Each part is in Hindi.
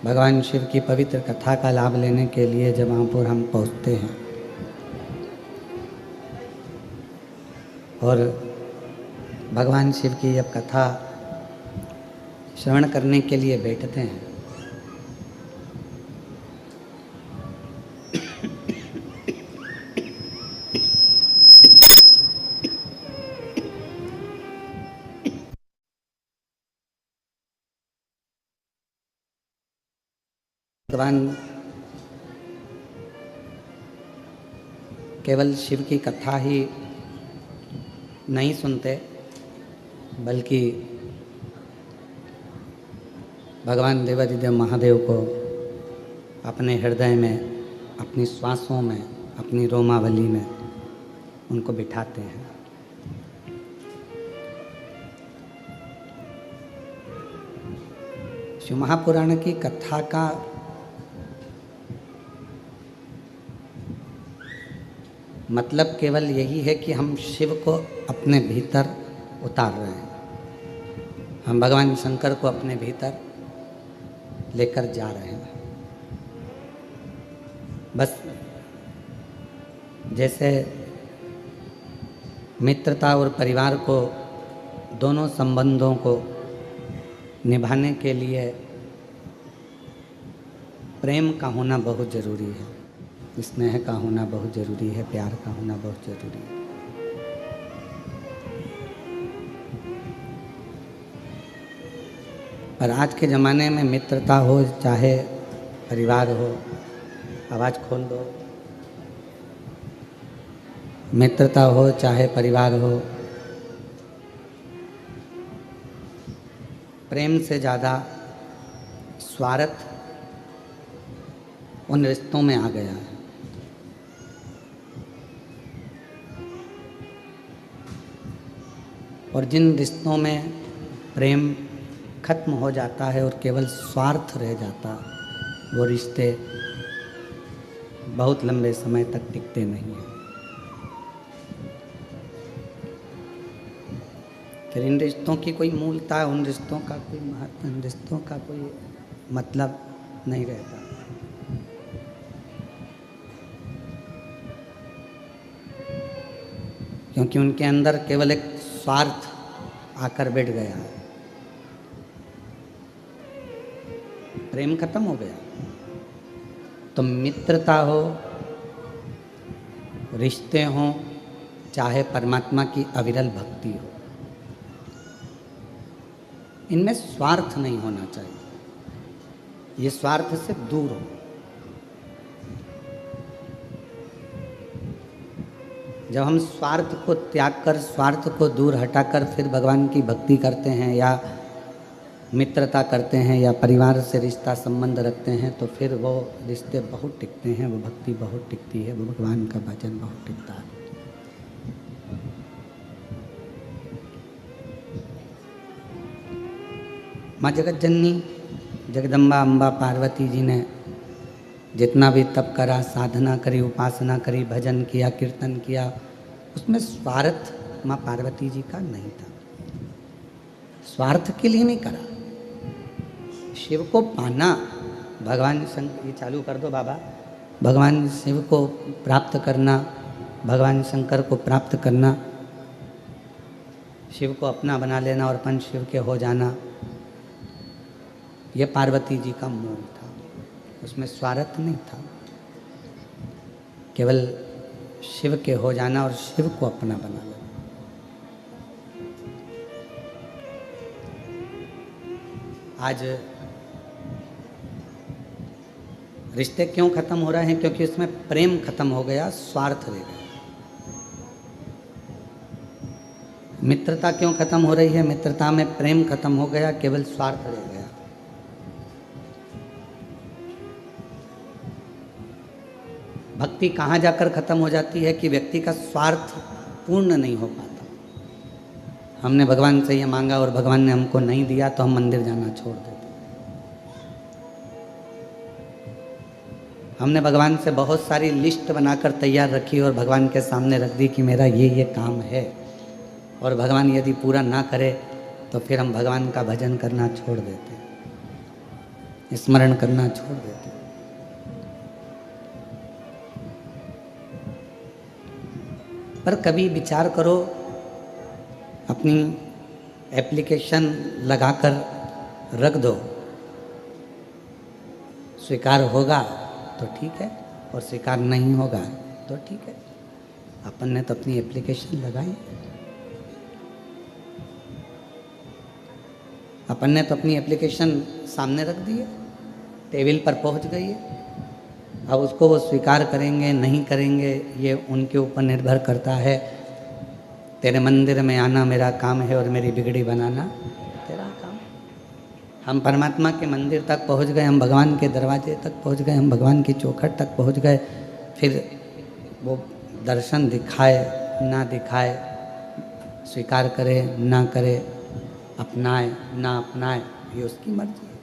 भगवान शिव की पवित्र कथा का लाभ लेने के लिए जब महापुर हम पहुँचते हैं और भगवान शिव की जब कथा श्रवण करने के लिए बैठते हैं भगवान केवल शिव की कथा ही नहीं सुनते बल्कि भगवान देवाधिदेव महादेव को अपने हृदय में, अपनी श्वासों में, अपनी रोमावली में उनको बिठाते हैं। शिव महापुराण की कथा का मतलब केवल यही है कि हम शिव को अपने भीतर उतार रहे हैं, हम भगवान शंकर को अपने भीतर लेकर जा रहे हैं। बस जैसे मित्रता और परिवार को, दोनों संबंधों को निभाने के लिए प्रेम का होना बहुत ज़रूरी है, स्नेह का होना बहुत ज़रूरी है, प्यार का होना बहुत ज़रूरी है। पर आज के ज़माने में मित्रता हो चाहे परिवार हो, आवाज़ खोल दो, मित्रता हो चाहे परिवार हो, प्रेम से ज़्यादा स्वार्थ उन रिश्तों में आ गया है। और जिन रिश्तों में प्रेम खत्म हो जाता है और केवल स्वार्थ रह जाता, वो रिश्ते बहुत लंबे समय तक टिकते नहीं हैं। फिर इन रिश्तों की कोई मूलता, उन रिश्तों का कोई महत्व, इन रिश्तों का कोई मतलब नहीं रहता। क्योंकि उनके अंदर केवल एक स्वार्थ आकर बैठ गया है, प्रेम खत्म हो गया। तो मित्रता हो, रिश्ते हों, चाहे परमात्मा की अविरल भक्ति हो, इनमें स्वार्थ नहीं होना चाहिए, ये स्वार्थ से दूर हो। जब हम स्वार्थ को त्याग कर, स्वार्थ को दूर हटाकर फिर भगवान की भक्ति करते हैं या मित्रता करते हैं या परिवार से रिश्ता संबंध रखते हैं, तो फिर वो रिश्ते बहुत टिकते हैं, वो भक्ति बहुत टिकती है, वो भगवान का भजन बहुत टिकता है। माँ जगत जननी जगदम्बा अम्बा पार्वती जी ने जितना भी तप करा, साधना करी, उपासना करी, भजन किया, कीर्तन किया, उसमें स्वार्थ माँ पार्वती जी का नहीं था। स्वार्थ के लिए नहीं करा, शिव को पाना, भगवान शंकर, ये चालू कर दो बाबा, भगवान शिव को प्राप्त करना, भगवान शंकर को प्राप्त करना, शिव को अपना बना लेना और अपन शिव के हो जाना, ये पार्वती जी का मूल था। उसमें स्वार्थ नहीं था, केवल शिव के हो जाना और शिव को अपना बना लेना। आज रिश्ते क्यों खत्म हो रहे हैं? क्योंकि उसमें प्रेम खत्म हो गया, स्वार्थ रह गया। मित्रता क्यों खत्म हो रही है? मित्रता में प्रेम खत्म हो गया, केवल स्वार्थ रह गया। भक्ति कहाँ जाकर खत्म हो जाती है कि व्यक्ति का स्वार्थ पूर्ण नहीं हो पाता। हमने भगवान से ये मांगा और भगवान ने हमको नहीं दिया तो हम मंदिर जाना छोड़ देते। हमने भगवान से बहुत सारी लिस्ट बनाकर तैयार रखी और भगवान के सामने रख दी कि मेरा ये काम है, और भगवान यदि पूरा ना करे तो फिर हम भगवान का भजन करना छोड़ देते हैं। स्मरण करना छोड़ देते। पर कभी विचार करो, अपनी एप्लीकेशन लगाकर रख दो, स्वीकार होगा तो ठीक है और स्वीकार नहीं होगा तो ठीक है। अपन ने तो अपनी एप्लीकेशन लगाई, अपन ने तो अपनी एप्लीकेशन सामने रख दी है, टेबल पर पहुंच गई है। अब उसको वो स्वीकार करेंगे नहीं करेंगे ये उनके ऊपर निर्भर करता है। तेरे मंदिर में आना मेरा काम है और मेरी बिगड़ी बनाना तेरा काम। हम परमात्मा के मंदिर तक पहुंच गए, हम भगवान के दरवाजे तक पहुंच गए, हम भगवान की चौखट तक पहुंच गए। फिर वो दर्शन दिखाए ना दिखाए, स्वीकार करे ना करे, अपनाए ना अपनाए, ये उसकी मर्जी है।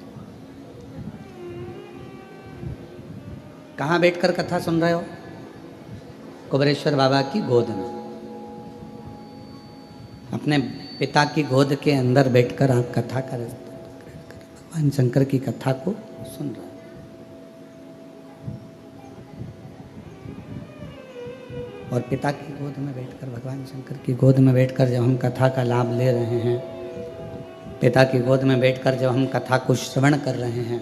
कहाँ बैठकर कथा सुन रहे हो? कुबेरेश्वर बाबा की गोद में, अपने पिता की गोद के अंदर बैठकर आप कथा कर भगवान शंकर की कथा को सुन रहे हो। और पिता की गोद में बैठकर, भगवान शंकर की गोद में बैठकर जब हम कथा का लाभ ले रहे हैं, पिता की गोद में बैठकर जब हम कथा को श्रवण कर रहे हैं,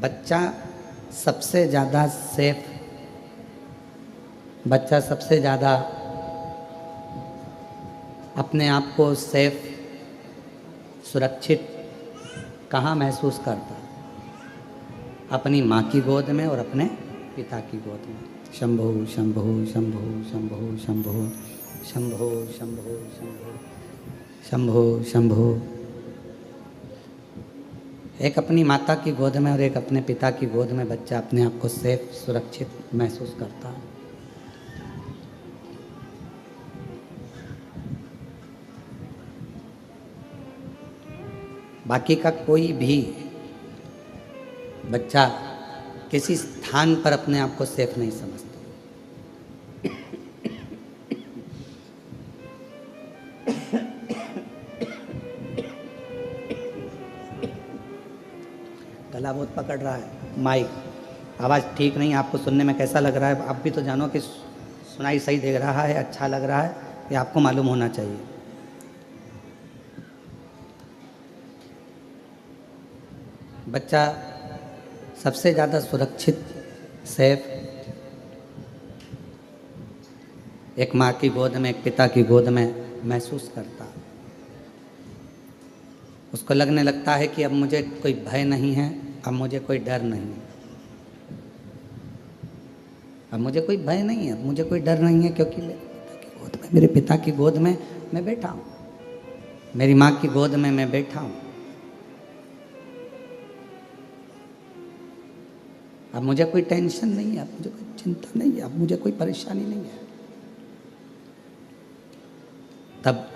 बच्चा सबसे ज़्यादा सेफ, बच्चा सबसे ज़्यादा अपने आप को सेफ, सुरक्षित कहाँ महसूस करता? अपनी माँ की गोद में और अपने पिता की गोद में। शंभो शंभो शंभो शंभो शंभो शंभो शंभो शंभो शंभो शंभो। एक अपनी माता की गोद में और एक अपने पिता की गोद में बच्चा अपने आप को सेफ, सुरक्षित महसूस करता है। बाकी का कोई भी बच्चा किसी स्थान पर अपने आप को सेफ नहीं समझता। गला बहुत पकड़ रहा है, माइक आवाज़ ठीक नहीं, आपको सुनने में कैसा लग रहा है? आप भी तो जानो कि सुनाई सही दे रहा है, अच्छा लग रहा है, ये आपको मालूम होना चाहिए। बच्चा सबसे ज़्यादा सुरक्षित, सेफ एक माँ की गोद में, एक पिता की गोद में महसूस करता। उसको लगने लगता है कि अब मुझे कोई भय नहीं है, अब मुझे कोई डर नहीं है, अब मुझे कोई भय नहीं है, अब मुझे कोई डर नहीं है, क्योंकि मेरे पिता की गोद में मैं बैठा हूँ, मेरी माँ की गोद में मैं बैठा हूँ। अब मुझे कोई टेंशन नहीं है, अब मुझे कोई चिंता नहीं है, अब मुझे कोई परेशानी नहीं है। तब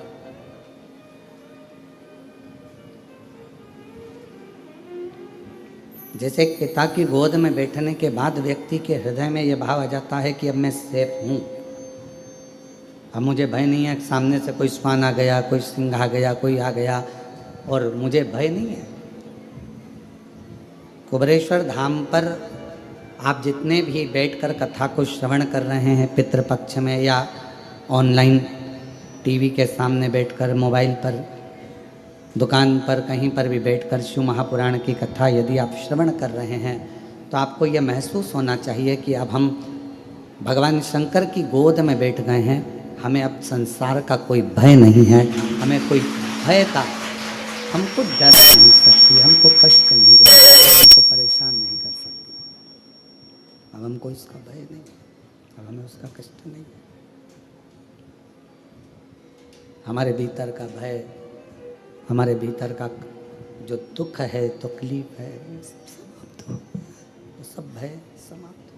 जैसे एक पिता की गोद में बैठने के बाद व्यक्ति के हृदय में ये भाव आ जाता है कि अब मैं सेफ हूँ, अब मुझे भय नहीं है, सामने से कोई श्वान आ गया, कोई सिंह आ गया, कोई आ गया और मुझे भय नहीं है। कुबेरेश्वर धाम पर आप जितने भी बैठकर कथा को श्रवण कर रहे हैं, पितृपक्ष में या ऑनलाइन टीवी के सामने बैठकर, मोबाइल पर, दुकान पर, कहीं पर भी बैठकर शिव महापुराण की कथा यदि आप श्रवण कर रहे हैं तो आपको यह महसूस होना चाहिए कि अब हम भगवान शंकर की गोद में बैठ गए हैं। हमें अब संसार का कोई भय नहीं है, हमें कोई भय का, हमको डर नहीं सकती, हमको कष्ट नहीं दे सकती, हमको परेशान नहीं कर सकती। अब हमको इसका भय नहीं, अब हमें उसका कष्ट नहीं। हमारे भीतर का भय, हमारे भीतर का जो दुख है, तकलीफ है, वो सब समाप्त हो, वो सब भय समाप्त हो।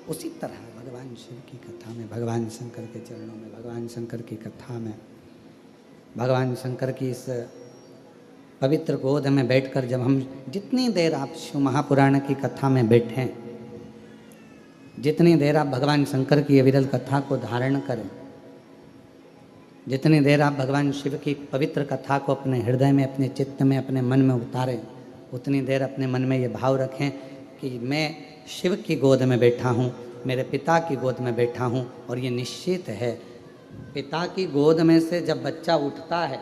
उसी तरह भगवान शिव की कथा में, भगवान शंकर के चरणों में, भगवान शंकर की कथा में, भगवान शंकर की इस पवित्र गोद में बैठकर जब हम जितनी देर आप शिव महापुराण की कथा में बैठें, जितनी देर आप भगवान शंकर की अविरल कथा को धारण करें, जितनी देर आप भगवान शिव की पवित्र कथा को अपने हृदय में, अपने चित्त में, अपने मन में उतारें, उतनी देर अपने मन में ये भाव रखें कि मैं शिव की गोद में बैठा हूँ, मेरे पिता की गोद में बैठा हूँ। और ये निश्चित है, पिता की गोद में से जब बच्चा उठता है,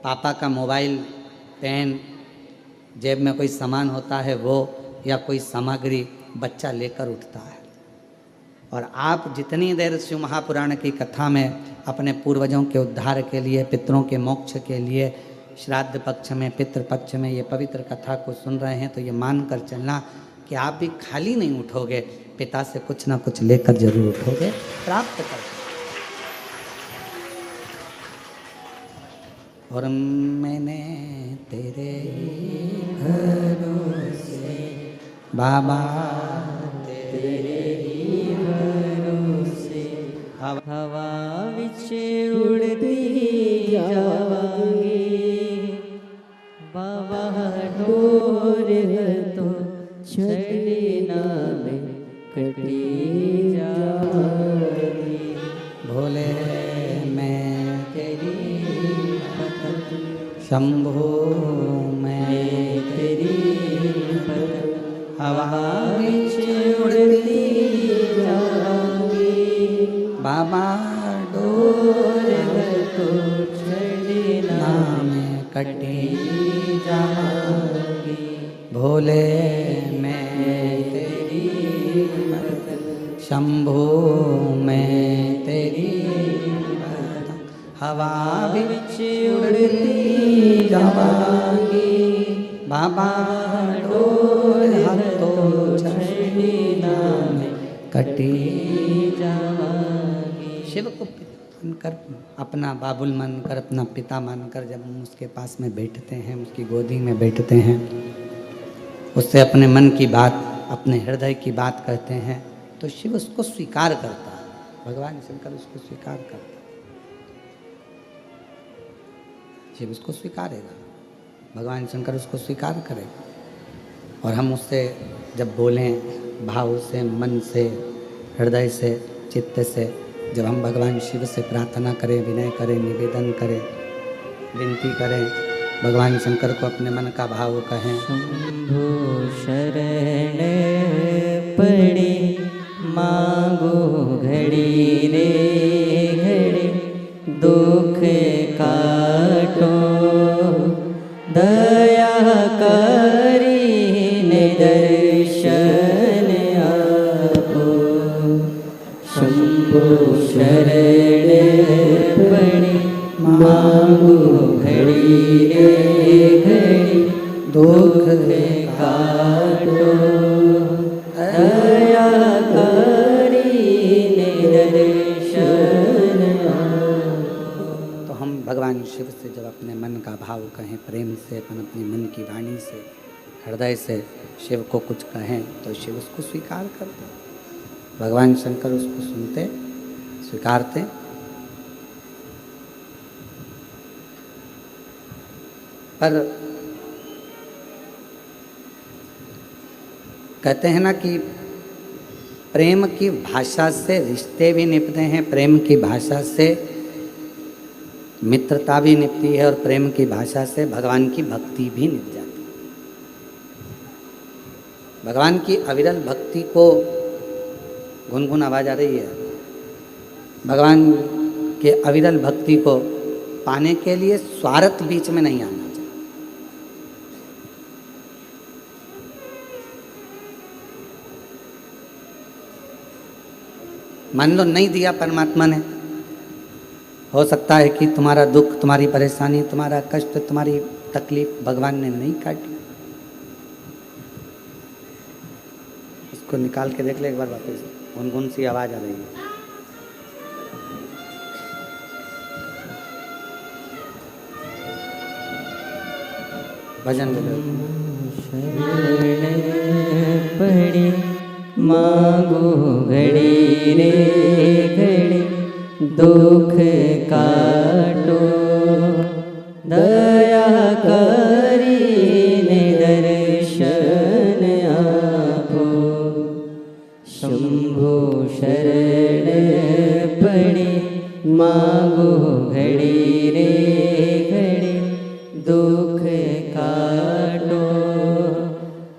पापा का मोबाइल, पेन, जेब में कोई सामान होता है वो, या कोई सामग्री बच्चा लेकर उठता है। और आप जितनी देर शिव महापुराण की कथा में अपने पूर्वजों के उद्धार के लिए, पितरों के मोक्ष के लिए, श्राद्ध पक्ष में, पितृ पक्ष में ये पवित्र कथा को सुन रहे हैं, तो ये मान कर चलना कि आप भी खाली नहीं उठोगे, पिता से कुछ ना कुछ लेकर जरूर उठोगे, प्राप्त कर। और मैंने तेरे भरोसे बाबा, तेरे ही भरोसे हवा विच उड़ती जावांगी, बाबा डोर तो छड़ना में कटी जावांगी। भोले मैं तेरी शंभो मैं तेरी हवा विच उड़ती जाऊंगी, बाबा डोर तो छड़ना में कटी जाऊंगी। भोले मैं तेरी शंभो मैं तेरी हवा विच उड़ती जावांगी, बाबा डोर तो छड़ना में कटी जावांगी। शिव को मानकर, अपना बाबुल मानकर, अपना पिता मानकर जब हम उसके पास में बैठते हैं, उसकी गोदी में बैठते हैं, उससे अपने मन की बात, अपने हृदय की बात कहते हैं, तो शिव उसको स्वीकार करता है। भगवान शंकर उसको स्वीकार करता है, शिव उसको स्वीकारेगा, भगवान शंकर उसको स्वीकार करेगा। और हम उससे जब बोलें भाव से, मन से, हृदय से, चित्त से, जब हम भगवान शिव से प्रार्थना करें, विनय करें, निवेदन करें, विनती करें, भगवान शंकर को अपने मन का भाव कहें। शंभो शरण पड़ी मांगो घड़ी रे घड़ी, दुख काटो दया करी दर्शन आपो। शंभो शरण पड़ी मांगो घड़ी रे घड़ी, दुख काटो दया करी दर्शन आपो। तो हम भगवान शिव से जब अपने मन का भाव कहें, प्रेम से, अपनी मन की वाणी से, हृदय से शिव को कुछ कहें, तो शिव उसको स्वीकार करते, भगवान शंकर उसको सुनते, स्वीकारते। पर कहते हैं ना कि प्रेम की भाषा से रिश्ते भी निपते हैं, प्रेम की भाषा से मित्रता भी निपती है, और प्रेम की भाषा से भगवान की भक्ति भी निप जाती है। भगवान की अविरल भक्ति को, गुनगुन आवाज आ रही है, भगवान के अविरल भक्ति को पाने के लिए स्वार्थ बीच में नहीं आना चाहिए। मान लो नहीं दिया परमात्मा ने, हो सकता है कि तुम्हारा दुख, तुम्हारी परेशानी, तुम्हारा कष्ट, तुम्हारी तकलीफ भगवान ने नहीं काटी, इसको निकाल के देख ले एक बार वापस, गुनगुन सी आवाज आ रही है। भजन पड़ी मांगो घड़ी रे घड़ी, दुख काटो दया करी दर्शन आपो। शंभो शरण पड़ी मां मांगो घड़ी रे घड़ी दुख काटो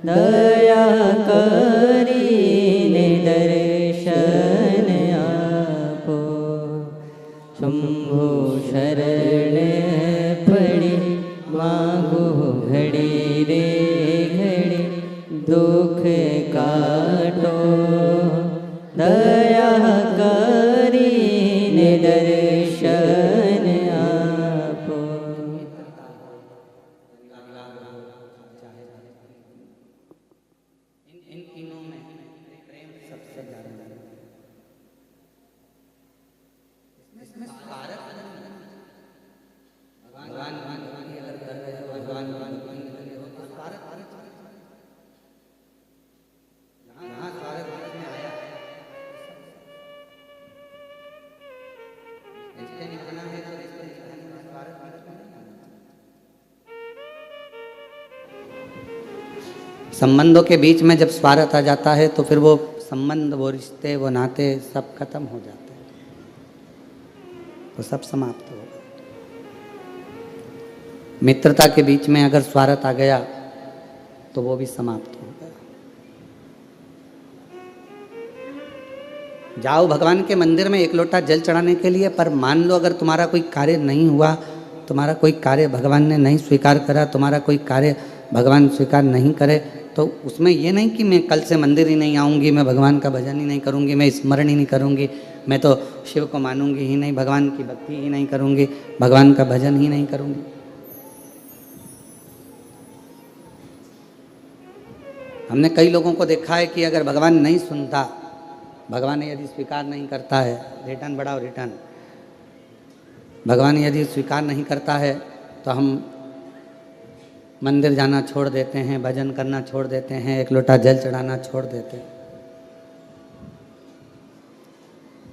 दया करीने दर्शन आपो शंभो शरण पड़ी मांगो घड़ी रे घड़ी दुख काटो दया करीने दर्शन आपो। इन तीनों में प्रेम सबसे ज्यादा है। इसमें स्वार्थ भगवान अगर कर रहे हो भगवान तो स्वार्थ यहाँ स्वार्थ में आया रिश्ते निभाना है तो रिश्ते निभाने में स्वार्थ नहीं आना। संबंधों के बीच में जब स्वार्थ आ जाता है तो फिर वो संबंध, वो रिश्ते, वो नाते सब खत्म हो जाते हैं, वो सब समाप्त हो गए। मित्रता के बीच में अगर स्वार्थ आ गया तो वो भी समाप्त हो गया। जाओ भगवान के मंदिर में एक लोटा जल चढ़ाने के लिए, पर मान लो अगर तुम्हारा कोई कार्य नहीं हुआ, तुम्हारा कोई कार्य भगवान ने नहीं स्वीकार करा, तुम्हारा कोई कार्य भगवान स्वीकार नहीं करे, तो उसमें ये नहीं कि मैं कल से मंदिर ही नहीं आऊँगी, मैं भगवान का भजन ही नहीं करूँगी, मैं स्मरण ही नहीं करूँगी, मैं तो शिव को मानूंगी ही नहीं, भगवान की भक्ति ही नहीं करूँगी, भगवान का भजन ही नहीं करूँगी। हमने कई लोगों को देखा है कि अगर भगवान नहीं सुनता, भगवान यदि स्वीकार नहीं करता है, रिटर्न बढ़ाओ रिटर्न, भगवान यदि स्वीकार नहीं करता है तो हम मंदिर जाना छोड़ देते हैं, भजन करना छोड़ देते हैं, एक लोटा जल चढ़ाना छोड़ देते हैं।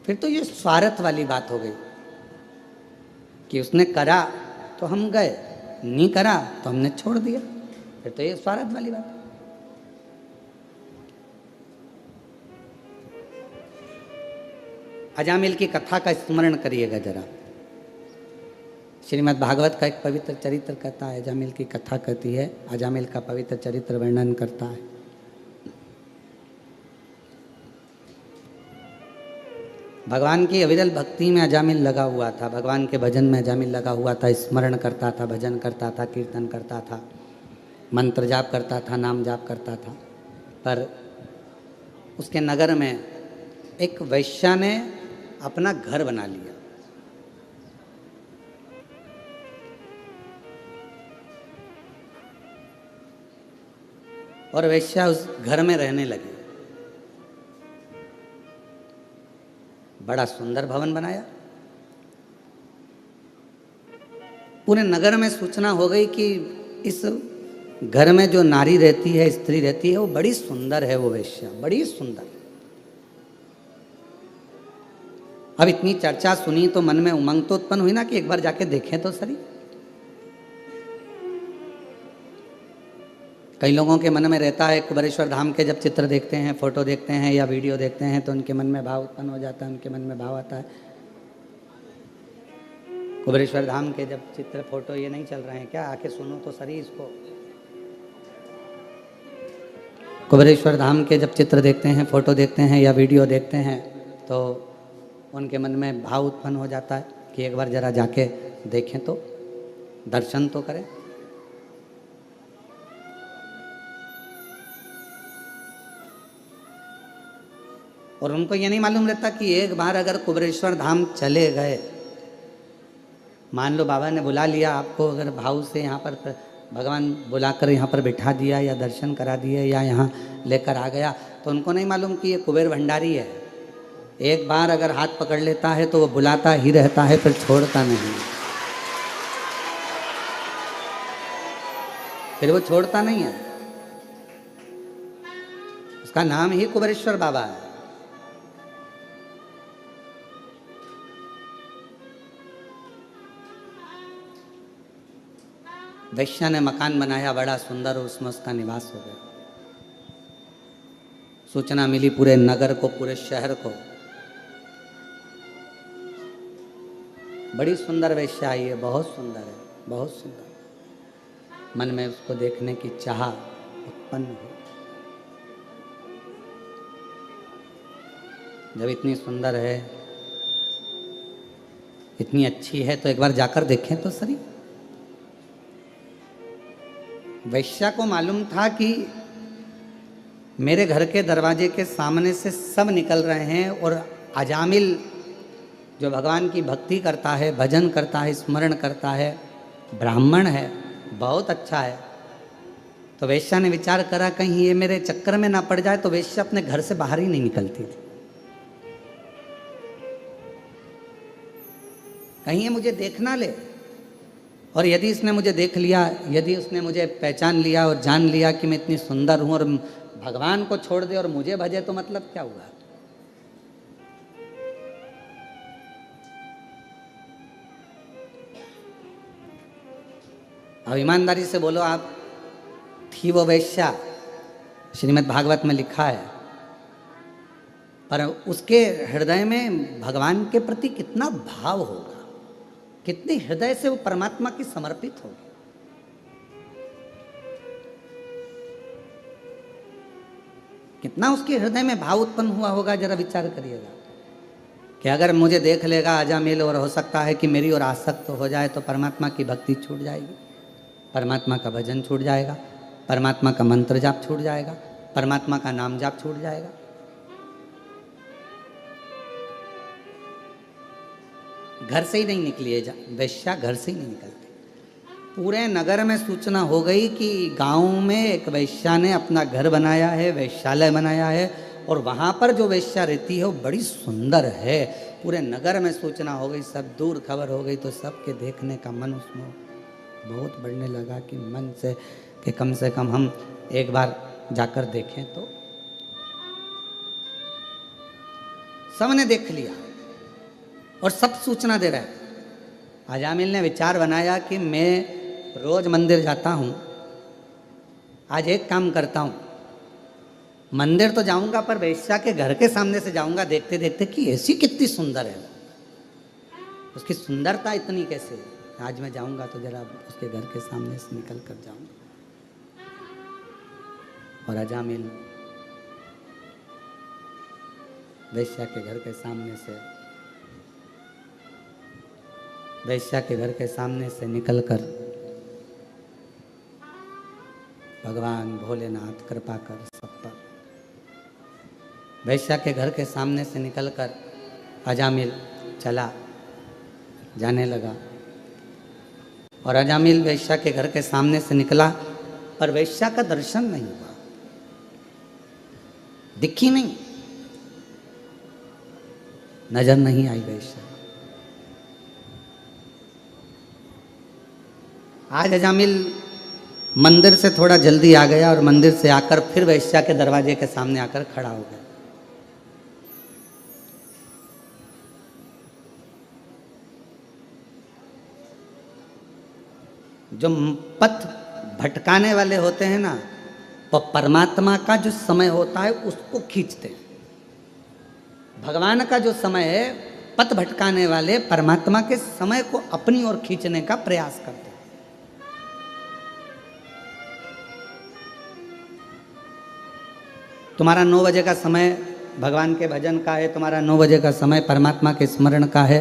फिर तो ये स्वार्थ वाली बात हो गई कि उसने करा तो हम गए, नहीं करा तो हमने छोड़ दिया, फिर तो ये स्वार्थ वाली बात है। अजामिल की कथा का स्मरण करिएगा जरा। श्रीमद् भागवत का एक पवित्र चरित्र कहता है, अजामिल की कथा कहती है, अजामिल का पवित्र चरित्र वर्णन करता है। भगवान की अविरल भक्ति में अजामिल लगा हुआ था, भगवान के भजन में अजामिल लगा हुआ था, स्मरण करता था, भजन करता था, कीर्तन करता था, मंत्र जाप करता था, नाम जाप करता था। पर उसके नगर में एक वैश्या ने अपना घर बना लिया और वैश्या उस घर में रहने लगी। बड़ा सुंदर भवन बनाया, पूरे नगर में सूचना हो गई कि इस घर में जो नारी रहती है, स्त्री रहती है, वो बड़ी सुंदर है, वो वैश्या बड़ी सुंदर। अब इतनी चर्चा सुनी तो मन में उमंग तो उत्पन्न हुई ना कि एक बार जाके देखें तो सही। कई लोगों के मन में रहता है, कुबेरेश्वर धाम के जब चित्र देखते हैं, फोटो देखते हैं या वीडियो देखते हैं तो उनके मन में भाव उत्पन्न हो जाता है, उनके मन में भाव आता है। कुबेरेश्वर धाम के जब चित्र फोटो ये नहीं चल रहे हैं क्या? आके सुनो तो सही इसको। कुबेरेश्वर धाम के जब चित्र देखते हैं, फोटो देखते हैं या वीडियो देखते हैं तो उनके मन में भाव उत्पन्न हो जाता है कि एक बार जरा जाके देखें तो, दर्शन तो करें। और उनको ये नहीं मालूम रहता कि एक बार अगर कुबेरेश्वर धाम चले गए, मान लो बाबा ने बुला लिया आपको, अगर भाव से यहाँ पर भगवान बुलाकर यहाँ पर बिठा दिया या दर्शन करा दिए या यहाँ लेकर आ गया, तो उनको नहीं मालूम कि ये कुबेर भंडारी है। एक बार अगर हाथ पकड़ लेता है तो वो बुलाता ही रहता है, फिर छोड़ता नहीं, फिर वो छोड़ता नहीं है। उसका नाम ही कुबेरेश्वर बाबा है। वैश्या ने मकान बनाया बड़ा सुंदर और उसमें उसका निवास हो गया। सूचना मिली पूरे नगर को, पूरे शहर को। बड़ी सुंदर वेश्या आई है, बहुत सुंदर है, बहुत सुंदर। मन में उसको देखने की चाह उत्पन्न हुई। जब इतनी सुंदर है, इतनी अच्छी है, तो एक बार जाकर देखें तो सही। वैश्या को मालूम था कि मेरे घर के दरवाजे के सामने से सब निकल रहे हैं और अजामिल जो भगवान की भक्ति करता है, भजन करता है, स्मरण करता है, ब्राह्मण है, बहुत अच्छा है। तो वेश्या ने विचार करा कहीं ये मेरे चक्कर में ना पड़ जाए, तो वेश्या अपने घर से बाहर ही नहीं निकलती थी। कहीं ये मुझे देख ना ले, और यदि इसने मुझे देख लिया, यदि उसने मुझे पहचान लिया और जान लिया कि मैं इतनी सुंदर हूं और भगवान को छोड़ दे और मुझे भजे, तो मतलब क्या हुआ। अब ईमानदारी से बोलो, आप थी वो वेश्या, श्रीमद् भागवत में लिखा है, पर उसके हृदय में भगवान के प्रति कितना भाव होगा, कितने हृदय से वो परमात्मा की समर्पित होगी। कितना उसके हृदय में भाव उत्पन्न हुआ होगा, जरा विचार करिएगा कि अगर मुझे देख लेगा अजामिल और हो सकता है कि मेरी ओर आसक्त हो जाए, तो परमात्मा की भक्ति छूट जाएगी, परमात्मा का भजन छूट जाएगा, परमात्मा का मंत्र जाप छूट जाएगा, परमात्मा का नाम जाप छूट जाएगा। घर से ही नहीं निकली है वेश्या, घर से ही नहीं निकलती। पूरे नगर में सूचना हो गई कि गांव में एक वेश्या ने अपना घर बनाया है, वेश्यालय बनाया है, और वहाँ पर जो वेश्या रहती है वो बड़ी सुंदर है। पूरे नगर में सूचना हो गई, सब दूर खबर हो गई, तो सबके देखने का मन उसमें बहुत बढ़ने लगा कि मन से कम हम एक बार जाकर देखें। तो सबने देख लिया और सब सूचना दे रहे हैं। अजामिल ने विचार बनाया कि मैं रोज मंदिर जाता हूँ, आज एक काम करता हूँ, मंदिर तो जाऊंगा पर वेश्या के घर के सामने से जाऊंगा, देखते देखते कि ऐसी कितनी सुंदर है, उसकी सुंदरता इतनी कैसे। आज मैं जाऊंगा तो जरा उसके घर के सामने से निकल कर जाऊंगा। और अजामिल वेश्या के घर के सामने से निकलकर भगवान भोलेनाथ कृपा कर सब पर, वेश्या के घर के सामने से निकलकर अजामिल चला, जाने लगा। और अजामिल वेश्या के घर के सामने से निकला, पर वेश्या का दर्शन नहीं हुआ, दिखी नहीं, नजर नहीं आई वेश्या। आज अजामिल मंदिर से थोड़ा जल्दी आ गया और मंदिर से आकर फिर वेश्या के दरवाजे के सामने आकर खड़ा हो गया। जो पथ भटकाने वाले होते हैं ना, वो परमात्मा का जो समय होता है उसको खींचते हैं। भगवान का जो समय है, पथ भटकाने वाले परमात्मा के समय को अपनी ओर खींचने का प्रयास करते हैं। तुम्हारा 9 बजे का समय भगवान के भजन का है, तुम्हारा 9 बजे का समय परमात्मा के स्मरण का है,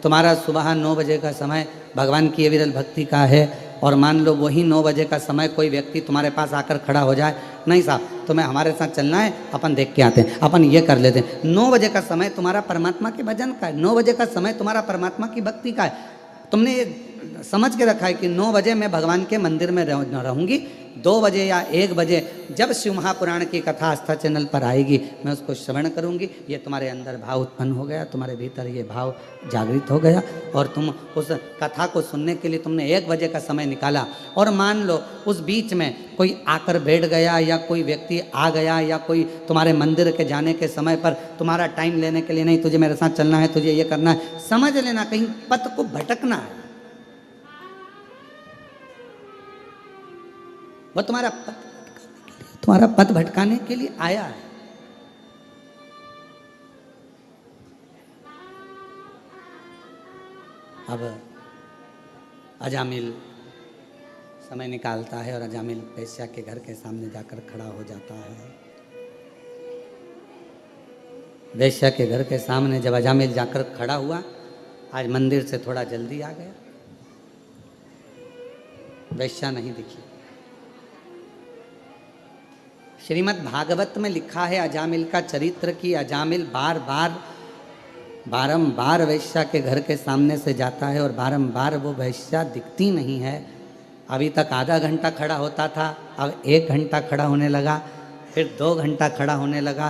तुम्हारा सुबह 9 बजे का समय भगवान की अविरल भक्ति का है। और मान लो वही 9 बजे का समय कोई व्यक्ति तुम्हारे पास आकर खड़ा हो जाए, नहीं साहब तुम्हें हमारे साथ चलना है, अपन देख के आते हैं, अपन ये कर लेते हैं। 9 बजे का समय तुम्हारा परमात्मा के भजन का है, 9 बजे का समय तुम्हारा परमात्मा की भक्ति का है। तुमने ये समझ के रखा है कि 9 बजे मैं भगवान के मंदिर में रहूँगी, 2 बजे या 1 बजे जब शिव महापुराण की कथा आस्था चैनल पर आएगी, मैं उसको श्रवण करूँगी। ये तुम्हारे अंदर भाव उत्पन्न हो गया, तुम्हारे भीतर ये भाव जागृत हो गया, और तुम उस कथा को सुनने के लिए तुमने 1 बजे का समय निकाला। और मान लो उस बीच में कोई आकर बैठ गया, या कोई व्यक्ति आ गया, या कोई तुम्हारे मंदिर के जाने के समय पर तुम्हारा टाइम लेने के लिए, नहीं तुझे मेरे साथ चलना है, तुझे ये करना है, समझ लेना कहीं पथ को भटकना है। वो तुम्हारा पथ भटकाने के लिए आया है। अब अजामिल समय निकालता है और अजामिल वेश्या के घर के सामने जाकर खड़ा हो जाता है। वेश्या के घर के सामने जब अजामिल जाकर खड़ा हुआ, आज मंदिर से थोड़ा जल्दी आ गया, वेश्या नहीं दिखी। श्रीमद् भागवत में लिखा है अजामिल का चरित्र कि अजामिल बारंबार वेश्या के घर के सामने से जाता है और बारंबार वो वेश्या दिखती नहीं है। अभी तक आधा घंटा खड़ा होता था, अब 1 घंटा खड़ा होने लगा, फिर 2 घंटा खड़ा होने लगा,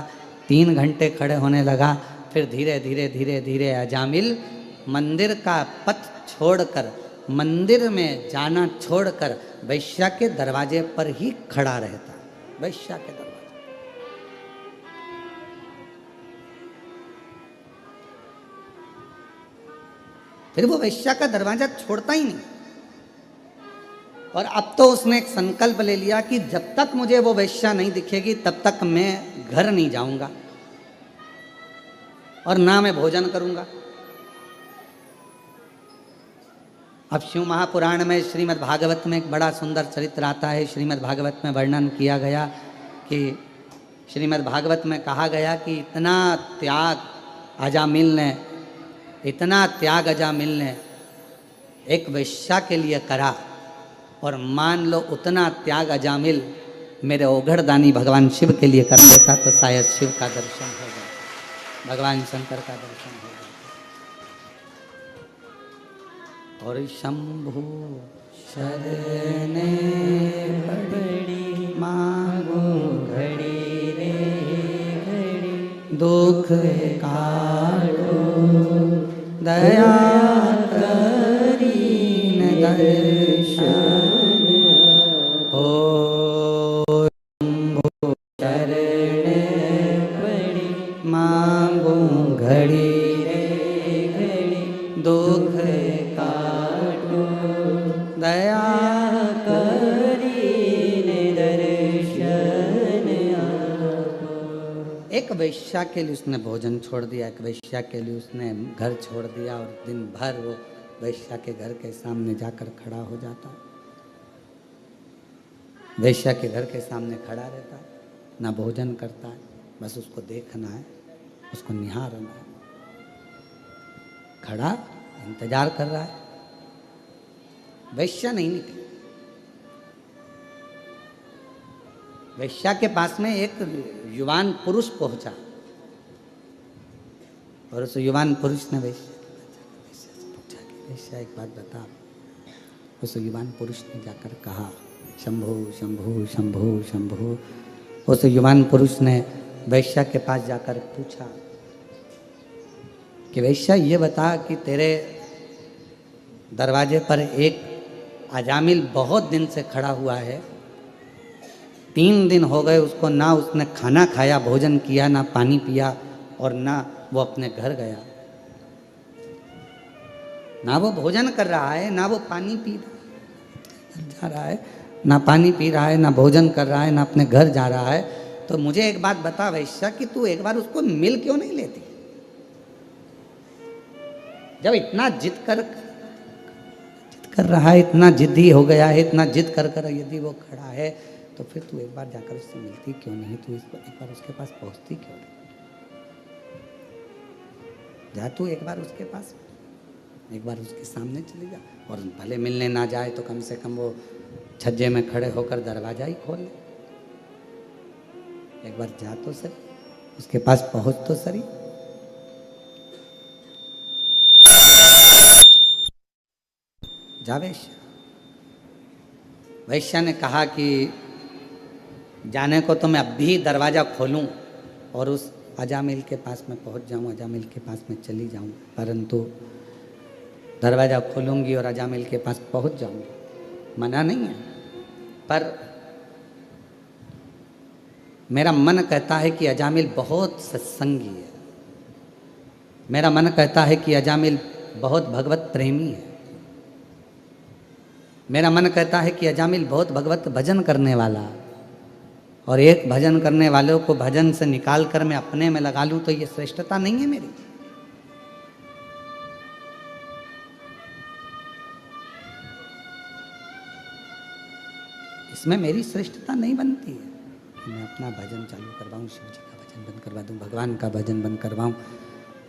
3 घंटे खड़े होने लगा, फिर धीरे धीरे धीरे धीरे अजामिल मंदिर का पथ छोड़कर, मंदिर में जाना छोड़कर वेश्या के दरवाजे पर ही खड़ा रहता। वेश्या के दरवाजे, फिर वो वेश्या का दरवाजा छोड़ता ही नहीं। और अब तो उसने एक संकल्प ले लिया कि जब तक मुझे वो वेश्या नहीं दिखेगी तब तक मैं घर नहीं जाऊंगा और ना मैं भोजन करूंगा। अब शिव महापुराण में श्रीमद् भागवत में एक बड़ा सुंदर चरित्र आता है। श्रीमद् भागवत में वर्णन किया गया कि श्रीमद् भागवत में कहा गया कि इतना त्याग अजामिल ने एक वेश्या के लिए करा, और मान लो उतना त्याग अजामिल मेरे ओघड़दानी भगवान शिव के लिए कर देता तो शायद शिव का दर्शन हो जाए, भगवान शंकर का दर्शन हो जाए। और शंभु शरणे पड़ी मांगो घड़ी रे घड़ी, दुख काटो दया करीन दर्शन। ओ शंभु शरणे पड़ी मांगो घड़ी रे घड़ी, दुख दया करीन दर्शन आपो। एक वेश्या के लिए उसने भोजन छोड़ दिया, एक वेश्या के लिए उसने घर छोड़ दिया, और दिन भर वो वेश्या के घर के सामने जाकर खड़ा हो जाता, वेश्या के घर के सामने खड़ा रहता, ना भोजन करता है, बस उसको देखना है, उसको निहारना है, खड़ा इंतजार कर रहा है। वेश्या नहीं निकली। वेश्या के पास में एक युवान पुरुष पहुंचा, और उस युवान पुरुष ने वेश्या से पूछा कि वेश्या एक बात बता। उस युवान पुरुष ने जाकर कहा शंभु शंभु शंभु शंभु। उस युवान पुरुष ने वेश्या के पास जाकर पूछा कि वेश्या ये बता कि तेरे दरवाजे पर एक अजामिल बहुत दिन से खड़ा हुआ है, 3 दिन हो गए उसको, ना उसने खाना खाया, भोजन किया, ना पानी पिया, और ना वो अपने घर गया, ना वो भोजन कर रहा है, ना वो पानी पी जा रहा है, ना पानी पी रहा है, ना भोजन कर रहा है, ना अपने घर जा रहा है। तो मुझे एक बात बता वैश्या कि तू एक बार उसको मिल क्यों नहीं लेती? जब इतना जिद कर रहा है, इतना जिद्दी हो गया है, इतना जिद कर यदि वो खड़ा है, तो फिर तू एक बार जाकर उससे मिलती क्यों नहीं? तू एक बार उसके पास पहुंचती क्यों नहीं? जा तू एक बार उसके पास, एक बार उसके सामने चली जा, और भले मिलने ना जाए तो कम से कम वो छज्जे में खड़े होकर दरवाजा ही खोल ले। एक बार जा तो सही, उसके पास पहुंच तो सही। जा वैश्या। वैश्या ने कहा कि जाने को तो मैं अब भी दरवाज़ा खोलूं और उस अजामिल के पास में पहुंच जाऊं, अजामिल के पास में चली जाऊं, परंतु दरवाज़ा खोलूंगी और अजामिल के पास पहुंच जाऊंगी, मना नहीं है, पर मेरा मन कहता है कि अजामिल बहुत सत्संगी है, मेरा मन कहता है कि अजामिल बहुत भगवत प्रेमी है, मेरा मन कहता है कि अजामिल बहुत भगवत भजन करने वाला, और एक भजन करने वालों को भजन से निकाल कर मैं अपने में लगा लूं तो ये श्रेष्ठता नहीं है मेरी। इसमें मेरी श्रेष्ठता नहीं बनती है कि मैं अपना भजन चालू करवाऊँ, शिव जी का भजन बंद करवा दूँ, भगवान का भजन बंद करवाऊँ,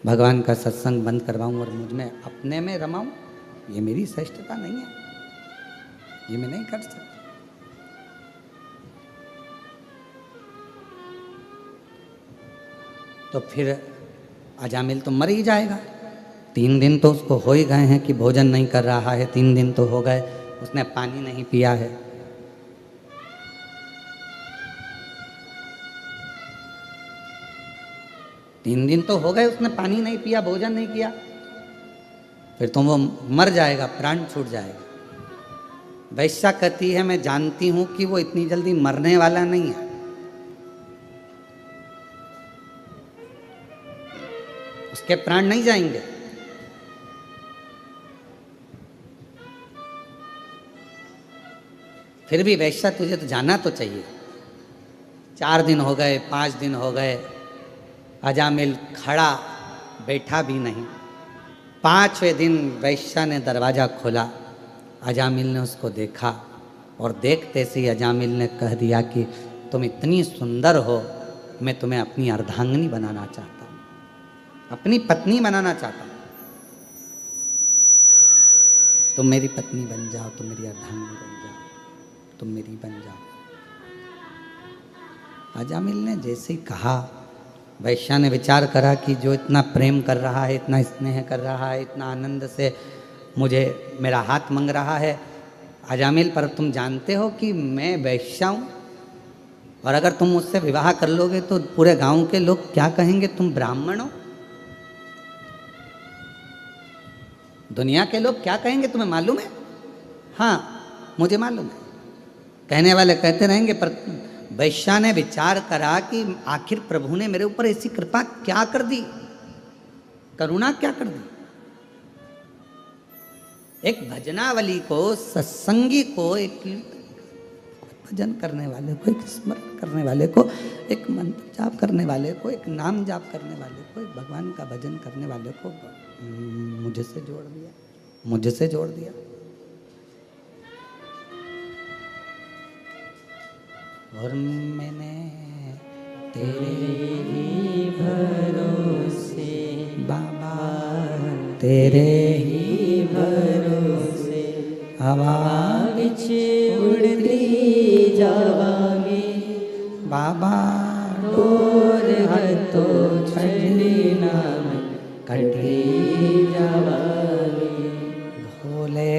भगवान का सत्संग बंद करवाऊँ और मुझ में अपने में रमाऊँ। ये मेरी श्रेष्ठता नहीं है, ये मैं नहीं कर सकता। तो फिर अजामिल तो मर ही जाएगा। 3 दिन तो उसको हो ही गए हैं कि भोजन नहीं कर रहा है, 3 दिन तो हो गए, उसने पानी नहीं पिया है। तीन दिन तो हो गए, उसने पानी नहीं पिया, भोजन नहीं किया, फिर तो वो मर जाएगा, प्राण छूट जाएगा। वैश्या कहती है मैं जानती हूं कि वो इतनी जल्दी मरने वाला नहीं है, उसके प्राण नहीं जाएंगे। फिर भी वैश्या तुझे तो जाना तो चाहिए। 4 दिन हो गए, 5 दिन हो गए, अजामिल खड़ा बैठा भी नहीं। 5वें दिन वैश्या ने दरवाज़ा खोला, अजामिल ने उसको देखा और देखते से ही अजामिल ने कह दिया कि तुम इतनी सुंदर हो, मैं तुम्हें अपनी अर्धांगिनी बनाना चाहता हूँ, अपनी पत्नी बनाना चाहता हूँ। तुम मेरी पत्नी बन जाओ, तुम मेरी अर्धांगिनी बन जाओ, तुम मेरी बन जाओ। अजामिल ने जैसे ही कहा, वैश्या ने विचार करा कि जो इतना प्रेम कर रहा है, इतना स्नेह कर रहा है, इतना आनंद से मुझे मेरा हाथ मांग रहा है, अजामिल पर तुम जानते हो कि मैं वैश्या हूँ और अगर तुम मुझसे विवाह कर लोगे तो पूरे गांव के लोग क्या कहेंगे, तुम ब्राह्मण हो। दुनिया के लोग क्या कहेंगे तुम्हें मालूम है? हाँ मुझे मालूम है, कहने वाले कहते रहेंगे, पर वैश्या ने विचार करा कि आखिर प्रभु ने मेरे ऊपर ऐसी कृपा क्या कर दी, करुणा क्या कर दी। एक भजनावली को, सत्संगी को, एक भजन करने वाले को, एक स्मरण करने वाले को, एक मंत्र जाप करने वाले को, एक नाम जाप करने वाले को, एक भगवान का भजन करने वाले को मुझसे जोड़ दिया, मुझसे जोड़ दिया। और मैंने तेरे ही भरोसे बाबा, तेरे ही भरोसे हवा विच उड़ती जावांगी बाबा, डोर हथो छड़ी नाम कटी जावांगी। भोले